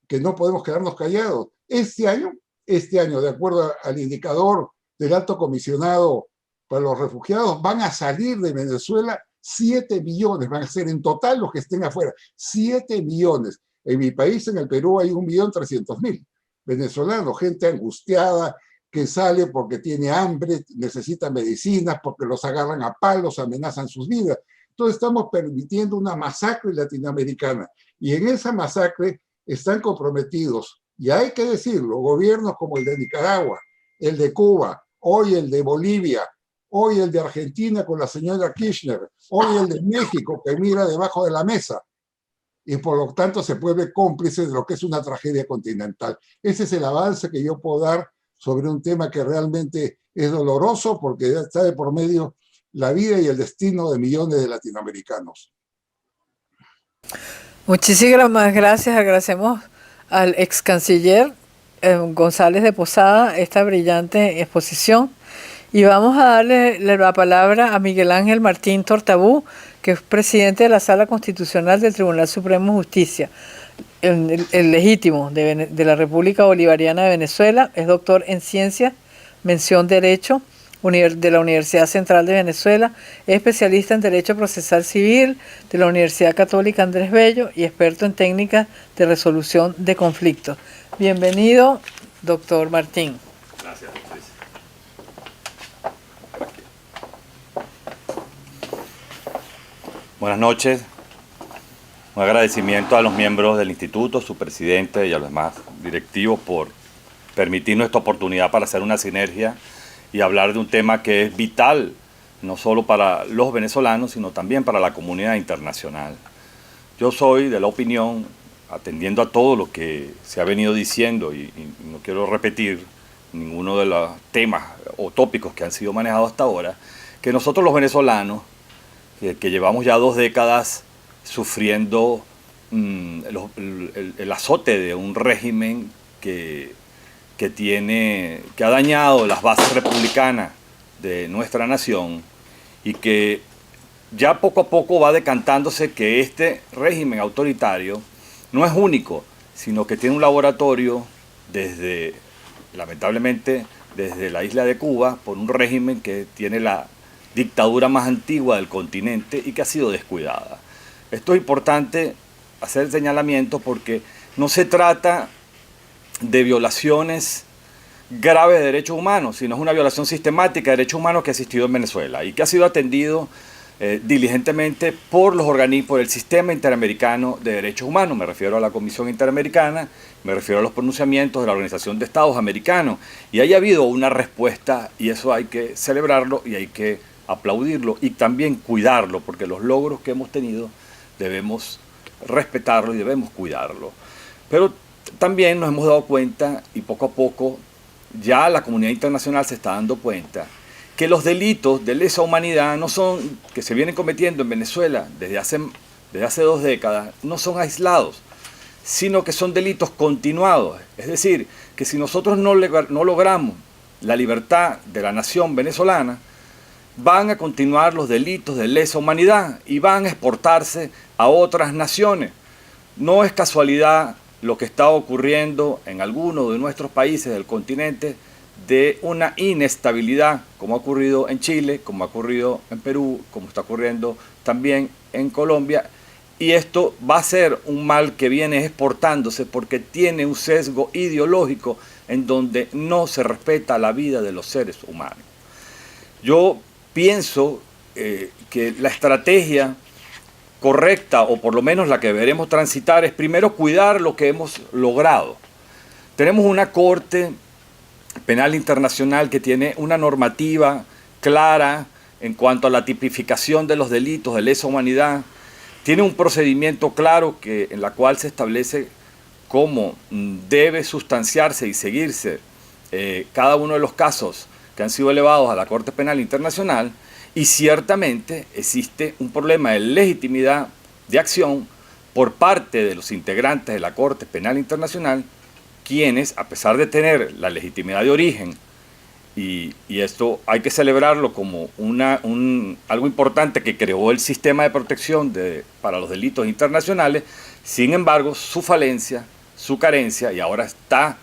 que no podemos quedarnos callados. Este año, de acuerdo al indicador del Alto Comisionado para los Refugiados, van a salir de Venezuela 7 millones, van a ser en total los que estén afuera, 7 millones. En mi país, en el Perú, hay 1.300.000 venezolanos, gente angustiada que sale porque tiene hambre, necesita medicinas, porque los agarran a palos, amenazan sus vidas. Entonces estamos permitiendo una masacre latinoamericana y en esa masacre están comprometidos, y hay que decirlo, gobiernos como el de Nicaragua, el de Cuba, hoy el de Bolivia, hoy el de Argentina con la señora Kirchner, hoy el de México que mira debajo de la mesa y por lo tanto se vuelve cómplice de lo que es una tragedia continental. Ese es el avance que yo puedo dar sobre un tema que realmente Es doloroso porque está de por medio la vida y el destino de millones de latinoamericanos. Muchísimas gracias. Agradecemos al ex canciller González de Posada esta brillante exposición. Y vamos a darle la palabra a Miguel Ángel Martín Tortabú, que es presidente de la Sala Constitucional del Tribunal Supremo de Justicia, el legítimo de la República Bolivariana de Venezuela. Es doctor en Ciencias, mención Derecho, de la Universidad Central de Venezuela, es especialista en Derecho Procesal Civil de la Universidad Católica Andrés Bello y experto en técnicas de resolución de conflictos. Bienvenido, doctor Martín. Gracias, doctor. Buenas noches. Un agradecimiento a los miembros del instituto, su presidente y a los demás directivos por permitirnos esta oportunidad para hacer una sinergia y hablar de un tema que es vital, no solo para los venezolanos, sino también para la comunidad internacional. Yo soy de la opinión, atendiendo a todo lo que se ha venido diciendo, y no quiero repetir ninguno de los temas o tópicos que han sido manejados hasta ahora, que nosotros los venezolanos, que llevamos ya 2 décadas sufriendo el azote de un régimen que ha dañado las bases republicanas de nuestra nación y que ya poco a poco va decantándose que este régimen autoritario no es único, sino que tiene un laboratorio lamentablemente, desde la isla de Cuba, por un régimen que tiene la dictadura más antigua del continente y que ha sido descuidada. Esto es importante hacer señalamientos porque no se trata de violaciones graves de derechos humanos, sino es una violación sistemática de derechos humanos que ha existido en Venezuela y que ha sido atendido diligentemente por los organismos, por el Sistema Interamericano de Derechos Humanos. Me refiero a la Comisión Interamericana, me refiero a los pronunciamientos de la Organización de Estados Americanos, y haya habido una respuesta, y eso hay que celebrarlo y hay que aplaudirlo y también cuidarlo, porque los logros que hemos tenido debemos respetarlo y debemos cuidarlo. Pero también nos hemos dado cuenta, y poco a poco ya la comunidad internacional se está dando cuenta, que los delitos de lesa humanidad no son, que se vienen cometiendo en Venezuela desde hace 2 décadas, no son aislados, sino que son delitos continuados. Es decir, que si nosotros no logramos la libertad de la nación venezolana, van a continuar los delitos de lesa humanidad y van a exportarse a otras naciones. No es casualidad lo que está ocurriendo en algunos de nuestros países del continente, de una inestabilidad, como ha ocurrido en Chile, como ha ocurrido en Perú, como está ocurriendo también en Colombia. Y esto va a ser un mal que viene exportándose porque tiene un sesgo ideológico en donde no se respeta la vida de los seres humanos. Yo pienso que la estrategia correcta, o por lo menos la que deberemos transitar, es primero cuidar lo que hemos logrado. Tenemos una Corte Penal Internacional que tiene una normativa clara en cuanto a la tipificación de los delitos de lesa humanidad. Tiene un procedimiento claro en la cual se establece cómo debe sustanciarse y seguirse cada uno de los casos que han sido elevados a la Corte Penal Internacional, y ciertamente existe un problema de legitimidad de acción por parte de los integrantes de la Corte Penal Internacional, quienes, a pesar de tener la legitimidad de origen, y esto hay que celebrarlo como algo importante que creó el sistema de protección para los delitos internacionales, sin embargo, su falencia, su carencia, y ahora está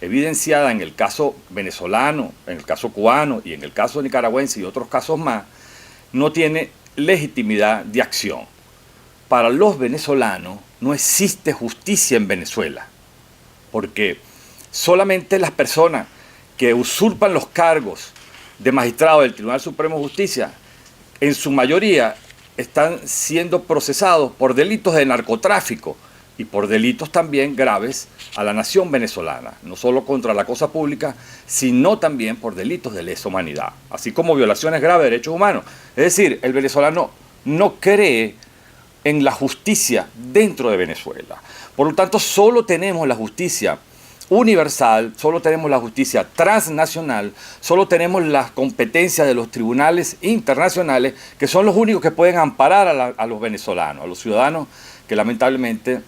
evidenciada en el caso venezolano, en el caso cubano y en el caso nicaragüense y otros casos más, no tiene legitimidad de acción. Para los venezolanos no existe justicia en Venezuela, porque solamente las personas que usurpan los cargos de magistrado del Tribunal Supremo de Justicia, en su mayoría están siendo procesados por delitos de narcotráfico y por delitos también graves a la nación venezolana, no solo contra la cosa pública, sino también por delitos de lesa humanidad, así como violaciones graves de derechos humanos. Es decir, el venezolano no cree en la justicia dentro de Venezuela. Por lo tanto, solo tenemos la justicia universal, solo tenemos la justicia transnacional, solo tenemos las competencias de los tribunales internacionales, que son los únicos que pueden amparar a los venezolanos, a los ciudadanos que lamentablemente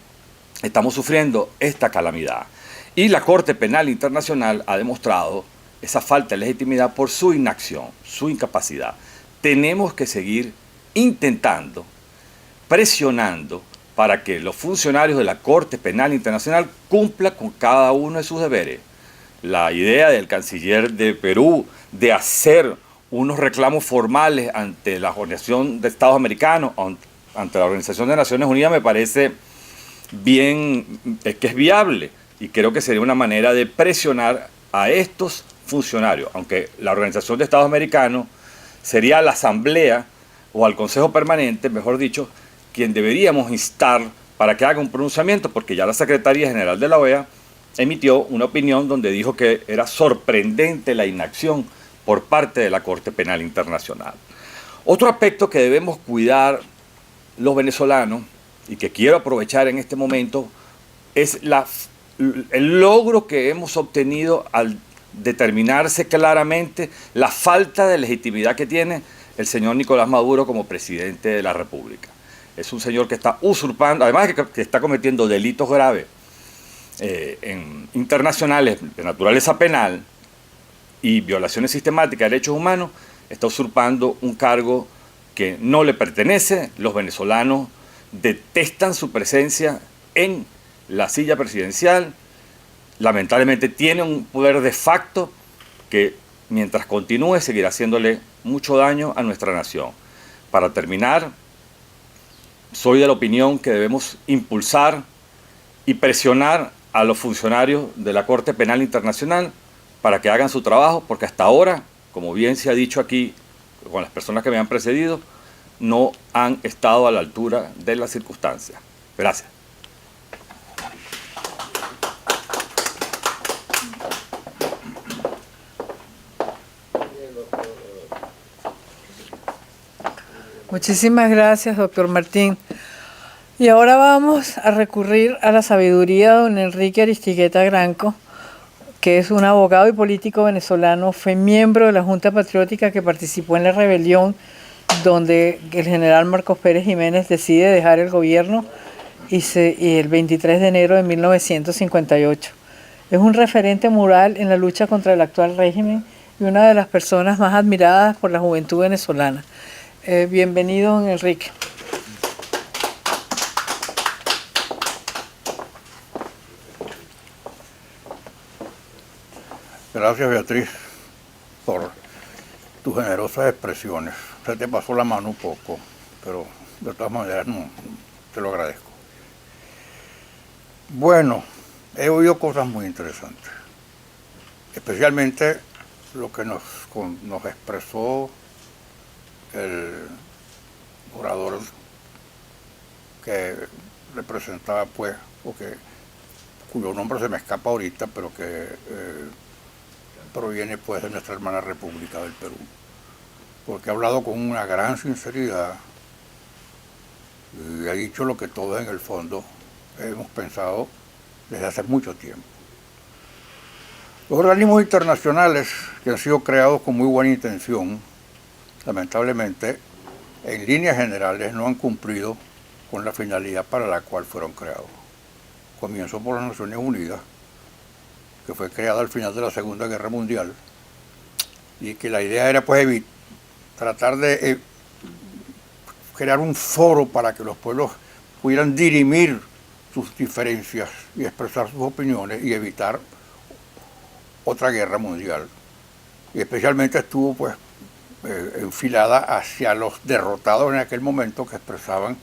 estamos sufriendo esta calamidad. Y la Corte Penal Internacional ha demostrado esa falta de legitimidad por su inacción, su incapacidad. Tenemos que seguir intentando, presionando para que los funcionarios de la Corte Penal Internacional cumplan con cada uno de sus deberes. La idea del canciller de Perú de hacer unos reclamos formales ante la Organización de Estados Americanos, ante la Organización de Naciones Unidas, me parece bien, que es viable, y creo que sería una manera de presionar a estos funcionarios, aunque la Organización de Estados Americanos sería la Asamblea o al Consejo Permanente, mejor dicho, quien deberíamos instar para que haga un pronunciamiento, porque ya la Secretaría General de la OEA emitió una opinión donde dijo que era sorprendente la inacción por parte de la Corte Penal Internacional. Otro aspecto que debemos cuidar los venezolanos y que quiero aprovechar en este momento es el logro que hemos obtenido al determinarse claramente la falta de legitimidad que tiene el señor Nicolás Maduro como presidente de la República. Es un señor que está usurpando, además que está cometiendo delitos graves internacionales de naturaleza penal y violaciones sistemáticas de derechos humanos, está usurpando un cargo que no le pertenece. Los venezolanos detestan su presencia en la silla presidencial. Lamentablemente tiene un poder de facto que mientras continúe seguirá haciéndole mucho daño a nuestra nación. Para terminar, soy de la opinión que debemos impulsar y presionar a los funcionarios de la Corte Penal Internacional para que hagan su trabajo, porque hasta ahora, como bien se ha dicho aquí con las personas que me han precedido, no han estado a la altura de las circunstancias. Gracias. Muchísimas gracias, doctor Martín. Y ahora vamos a recurrir a la sabiduría de don Enrique Aristigueta Granco, que es un abogado y político venezolano, fue miembro de la Junta Patriótica que participó en la rebelión donde el general Marcos Pérez Jiménez decide dejar el gobierno y el 23 de enero de 1958. Es un referente moral en la lucha contra el actual régimen y una de las personas más admiradas por la juventud venezolana. Bienvenido, don Enrique. Gracias, Beatriz, por tus generosas expresiones. Se te pasó la mano un poco, pero de todas maneras no, te lo agradezco. Bueno, he oído cosas muy interesantes, especialmente lo que nos expresó el orador que representaba, pues, cuyo nombre se me escapa ahorita, pero que proviene, pues, de nuestra hermana República del Perú, porque ha hablado con una gran sinceridad y ha dicho lo que todos en el fondo hemos pensado desde hace mucho tiempo. Los organismos internacionales que han sido creados con muy buena intención, lamentablemente, en líneas generales no han cumplido con la finalidad para la cual fueron creados. Comienzo por las Naciones Unidas, que fue creada al final de la Segunda Guerra Mundial, y que la idea era, pues, tratar de crear un foro para que los pueblos pudieran dirimir sus diferencias y expresar sus opiniones y evitar otra guerra mundial. Y especialmente estuvo, pues, enfilada hacia los derrotados en aquel momento, que expresaban,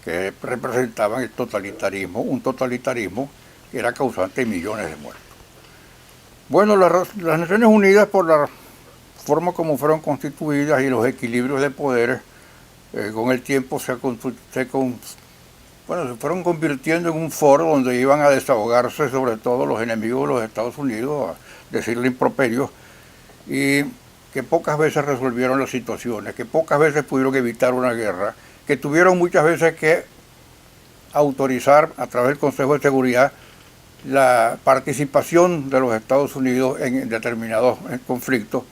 que representaban el totalitarismo, un totalitarismo que era causante de millones de muertos. Bueno, las Naciones Unidas, por la forma como fueron constituidas y los equilibrios de poderes, con el tiempo se fueron convirtiendo en un foro donde iban a desahogarse sobre todo los enemigos de los Estados Unidos, a decirle improperios, y que pocas veces resolvieron las situaciones, que pocas veces pudieron evitar una guerra, que tuvieron muchas veces que autorizar a través del Consejo de Seguridad la participación de los Estados Unidos en determinados conflictos,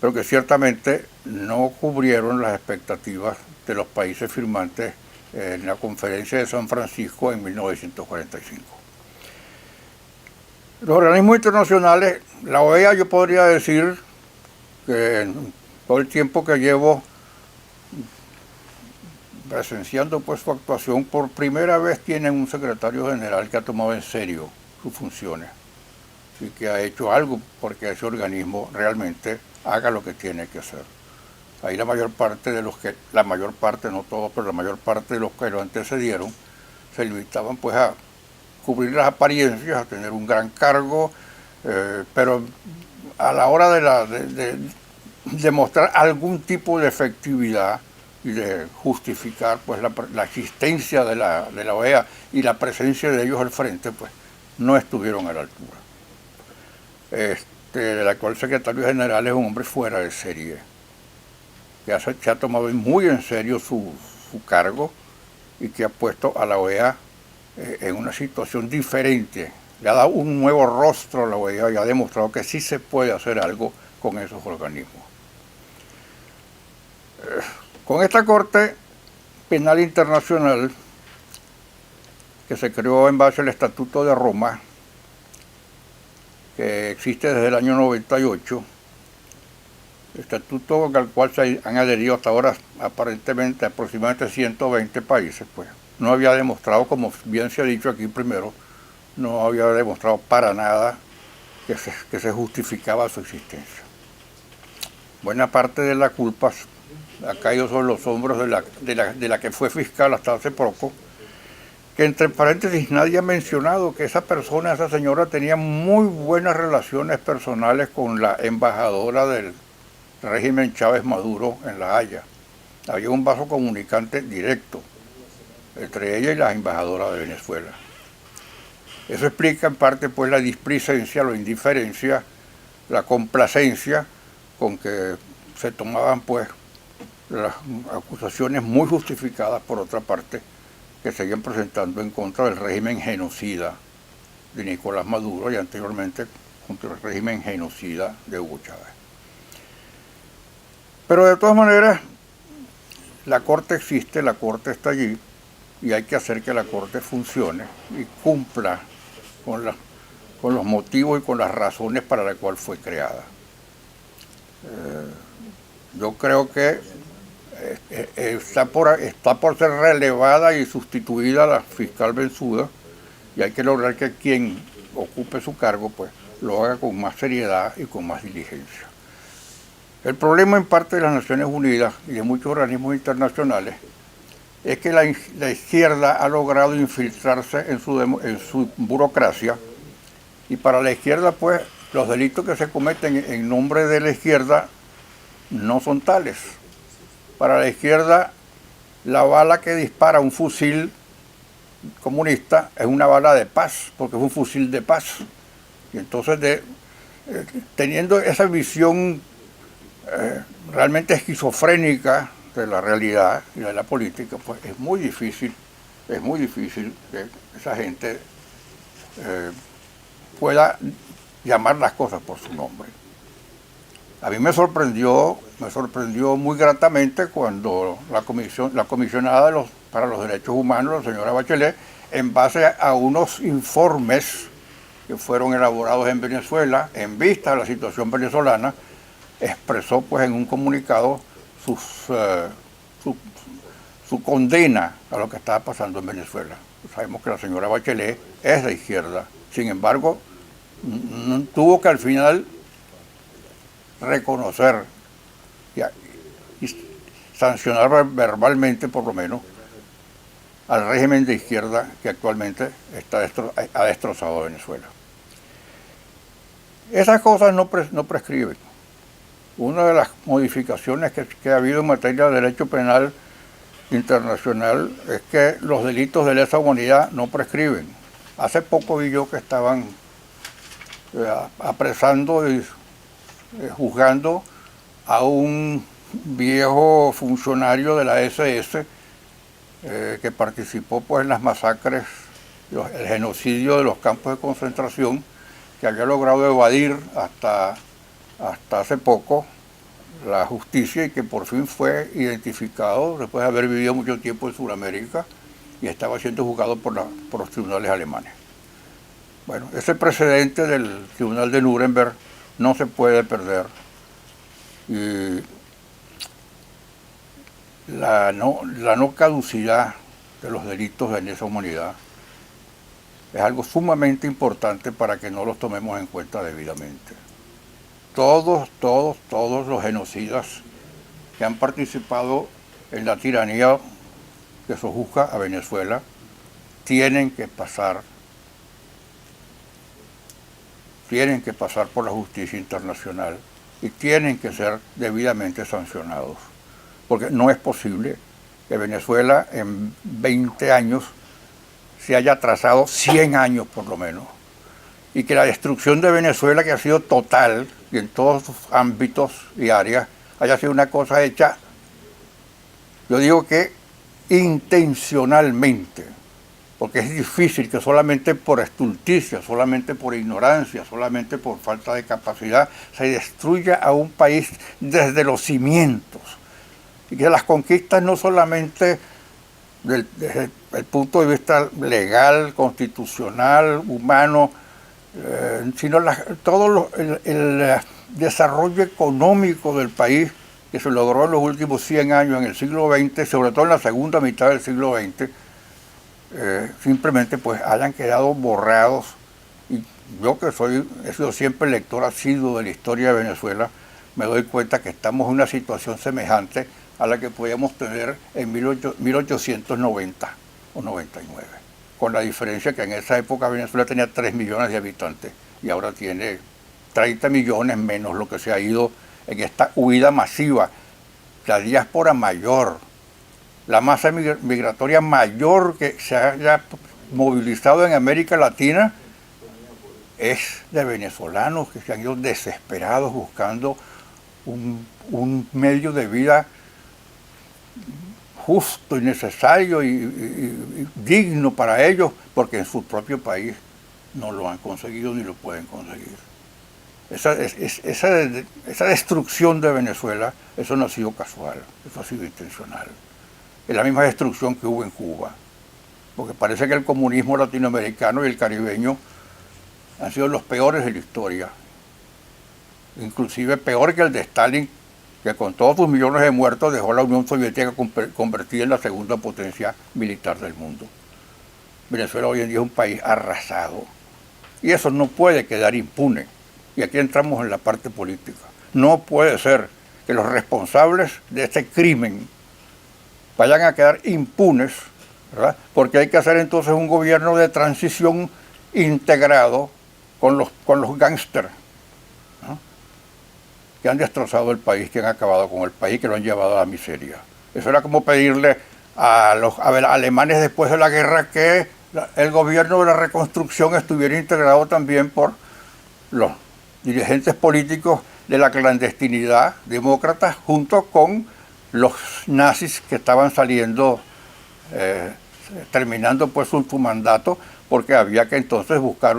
pero que ciertamente no cubrieron las expectativas de los países firmantes en la Conferencia de San Francisco en 1945. Los organismos internacionales, la OEA, yo podría decir que en todo el tiempo que llevo presenciando pues su actuación, por primera vez tienen un secretario general que ha tomado en serio sus funciones y que ha hecho algo porque ese organismo realmente haga lo que tiene que hacer. Ahí la mayor parte, no todos, pero la mayor parte de los que lo antecedieron se limitaban pues a cubrir las apariencias, a tener un gran cargo, pero a la hora de mostrar algún tipo de efectividad y de justificar pues la existencia de la OEA y la presencia de ellos al frente, pues no estuvieron a la altura. El actual secretario general es un hombre fuera de serie, que se ha tomado muy en serio su cargo y que ha puesto a la OEA en una situación diferente. Le ha dado un nuevo rostro a la OEA y ha demostrado que sí se puede hacer algo con esos organismos. Con esta Corte Penal Internacional, que se creó en base al Estatuto de Roma, que existe desde el año 98, estatuto al cual se han adherido hasta ahora aparentemente aproximadamente 120 países, pues no había demostrado, como bien se ha dicho aquí primero, no había demostrado para nada que se justificaba su existencia. Buena parte de la culpa ha caído sobre los hombros de la que fue fiscal hasta hace poco, que entre paréntesis nadie ha mencionado que esa señora tenía muy buenas relaciones personales con la embajadora del régimen Chávez Maduro en La Haya. Había un vaso comunicante directo entre ella y la embajadora de Venezuela. Eso explica en parte pues la displicencia, la indiferencia, la complacencia con que se tomaban pues las acusaciones muy justificadas por otra parte que seguían presentando en contra del régimen genocida de Nicolás Maduro y anteriormente contra el régimen genocida de Hugo Chávez. Pero de todas maneras, la Corte existe, la Corte está allí y hay que hacer que la Corte funcione y cumpla con los motivos y con las razones para las cuales fue creada. Yo creo que está por ser relevada y sustituida la fiscal Bensuda y hay que lograr que quien ocupe su cargo pues lo haga con más seriedad y con más diligencia. El problema en parte de las Naciones Unidas y de muchos organismos internacionales es que la izquierda ha logrado infiltrarse en su burocracia y para la izquierda pues los delitos que se cometen en nombre de la izquierda no son tales. Para la izquierda, la bala que dispara un fusil comunista es una bala de paz, porque es un fusil de paz. Y entonces, teniendo esa visión realmente esquizofrénica de la realidad y de la política, pues es muy difícil que esa gente pueda llamar las cosas por su nombre. A mí me sorprendió muy gratamente cuando la comisionada para los derechos humanos, la señora Bachelet, en base a unos informes que fueron elaborados en Venezuela, en vista de la situación venezolana, expresó pues en un comunicado su condena a lo que estaba pasando en Venezuela. Sabemos que la señora Bachelet es de izquierda, sin embargo, tuvo que al final reconocer y sancionar verbalmente, por lo menos, al régimen de izquierda que actualmente ha destrozado a Venezuela. Esas cosas no prescriben. Una de las modificaciones que ha habido en materia de derecho penal internacional es que los delitos de lesa humanidad no prescriben. Hace poco vi yo que estaban apresando y juzgando a un viejo funcionario de la SS que participó pues en las masacres el genocidio de los campos de concentración, que había logrado evadir hasta hace poco la justicia y que por fin fue identificado después de haber vivido mucho tiempo en Sudamérica y estaba siendo juzgado por los tribunales alemanes. Bueno, ese precedente del Tribunal de Nuremberg no se puede perder. Y la no caducidad de los delitos en esa humanidad es algo sumamente importante para que no los tomemos en cuenta debidamente. Todos los genocidas que han participado en la tiranía que sojuzga a Venezuela tienen que pasar por la justicia internacional y tienen que ser debidamente sancionados. Porque no es posible que Venezuela en 20 años se haya atrasado 100 años por lo menos. Y que la destrucción de Venezuela, que ha sido total y en todos sus ámbitos y áreas, haya sido una cosa hecha, yo digo que intencionalmente, porque es difícil que solamente por estulticia, solamente por ignorancia, solamente por falta de capacidad, se destruya a un país desde los cimientos. Y que las conquistas no solamente desde el punto de vista legal, constitucional, humano, sino todo el desarrollo económico del país que se logró en los últimos 100 años en el siglo XX, sobre todo en la segunda mitad del siglo XX, simplemente pues hayan quedado borrados. Y yo que he sido siempre lector asiduo de la historia de Venezuela, me doy cuenta que estamos en una situación semejante a la que podíamos tener en 1890 o 99, con la diferencia que en esa época Venezuela tenía 3 millones de habitantes y ahora tiene 30 millones menos, lo que se ha ido en esta huida masiva, la diáspora mayor, la masa migratoria mayor que se haya movilizado en América Latina es de venezolanos que se han ido desesperados buscando un medio de vida justo y necesario y digno para ellos, porque en su propio país no lo han conseguido ni lo pueden conseguir. Esa destrucción de Venezuela, eso no ha sido casual, eso ha sido intencional. Es la misma destrucción que hubo en Cuba, porque parece que el comunismo latinoamericano y el caribeño han sido los peores de la historia, inclusive peor que el de Stalin, que con todos sus millones de muertos dejó a la Unión Soviética convertida en la segunda potencia militar del mundo. Venezuela hoy en día es un país arrasado, y eso no puede quedar impune. Y aquí entramos en la parte política. No puede ser que los responsables de este crimen vayan a quedar impunes, ¿verdad? Porque hay que hacer entonces un gobierno de transición integrado con los gángsters, ¿no?, que han destrozado el país, que han acabado con el país, que lo han llevado a la miseria. Eso era como pedirle a los alemanes después de la guerra que el gobierno de la reconstrucción estuviera integrado también por los dirigentes políticos de la clandestinidad demócratas junto con los nazis que estaban saliendo, terminando pues su mandato, porque había que entonces buscar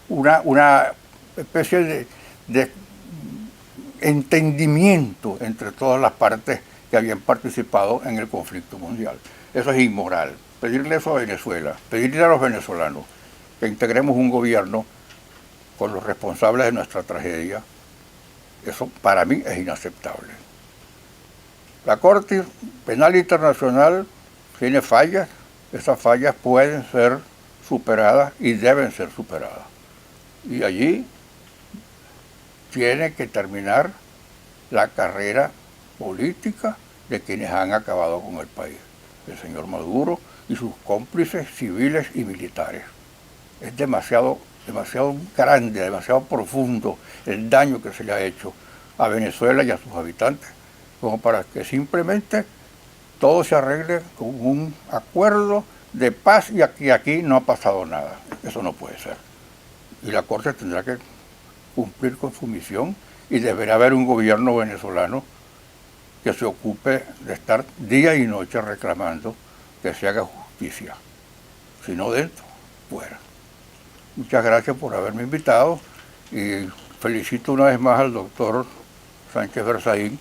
una especie de entendimiento entre todas las partes que habían participado en el conflicto mundial. Eso es inmoral. Pedirle eso a Venezuela, pedirle a los venezolanos que integremos un gobierno con los responsables de nuestra tragedia, eso para mí es inaceptable. La Corte Penal Internacional tiene fallas, esas fallas pueden ser superadas y deben ser superadas. Y allí tiene que terminar la carrera política de quienes han acabado con el país, el señor Maduro y sus cómplices civiles y militares. Es demasiado grande, demasiado profundo el daño que se le ha hecho a Venezuela y a sus habitantes, como para que simplemente todo se arregle con un acuerdo de paz y aquí no ha pasado nada. Eso no puede ser. Y la Corte tendrá que cumplir con su misión y deberá haber un gobierno venezolano que se ocupe de estar día y noche reclamando que se haga justicia. sino dentro, fuera. Muchas gracias por haberme invitado y felicito una vez más al doctor Sánchez Berzaín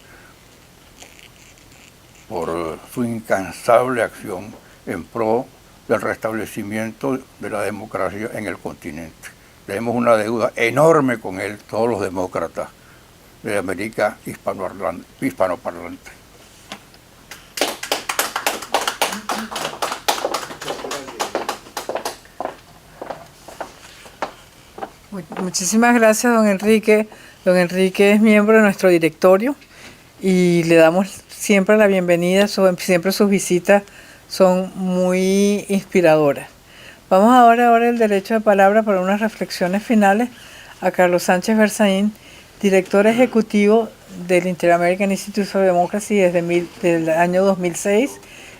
por su incansable acción en pro del restablecimiento de la democracia en el continente. Tenemos una deuda enorme con él, todos los demócratas de América hispanoparlante. Muchísimas gracias, don Enrique. Don Enrique es miembro de nuestro directorio y le damos siempre la bienvenida. Siempre sus visitas son muy inspiradoras. Vamos ahora el derecho de palabra para unas reflexiones finales a Carlos Sánchez Berzaín, director ejecutivo del Inter-American Institute for Democracy desde el año 2006.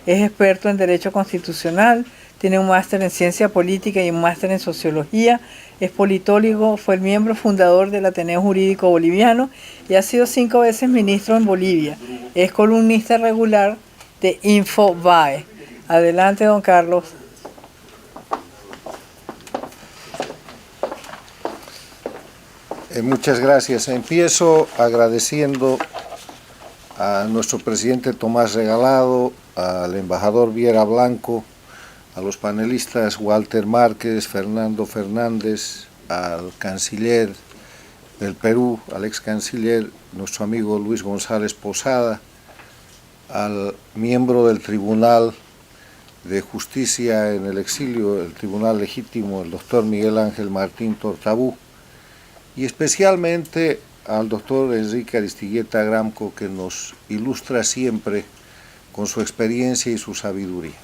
Es experto en Derecho Constitucional, tiene un máster en Ciencia Política y un máster en Sociología, es politólogo, fue el miembro fundador del Ateneo Jurídico Boliviano y ha sido 5 veces ministro en Bolivia. Es columnista regular de Infobae. Adelante, don Carlos. Muchas gracias. Empiezo agradeciendo a nuestro presidente Tomás Regalado, al embajador Viera Blanco, a los panelistas Walter Márquez, Fernando Fernández, al canciller del Perú, al ex canciller, nuestro amigo Luis González Posada, al miembro del Tribunal de Justicia en el exilio, el Tribunal Legítimo, el doctor Miguel Ángel Martín Tortabú, y especialmente al doctor Enrique Aristigueta Gramco, que nos ilustra siempre con su experiencia y su sabiduría.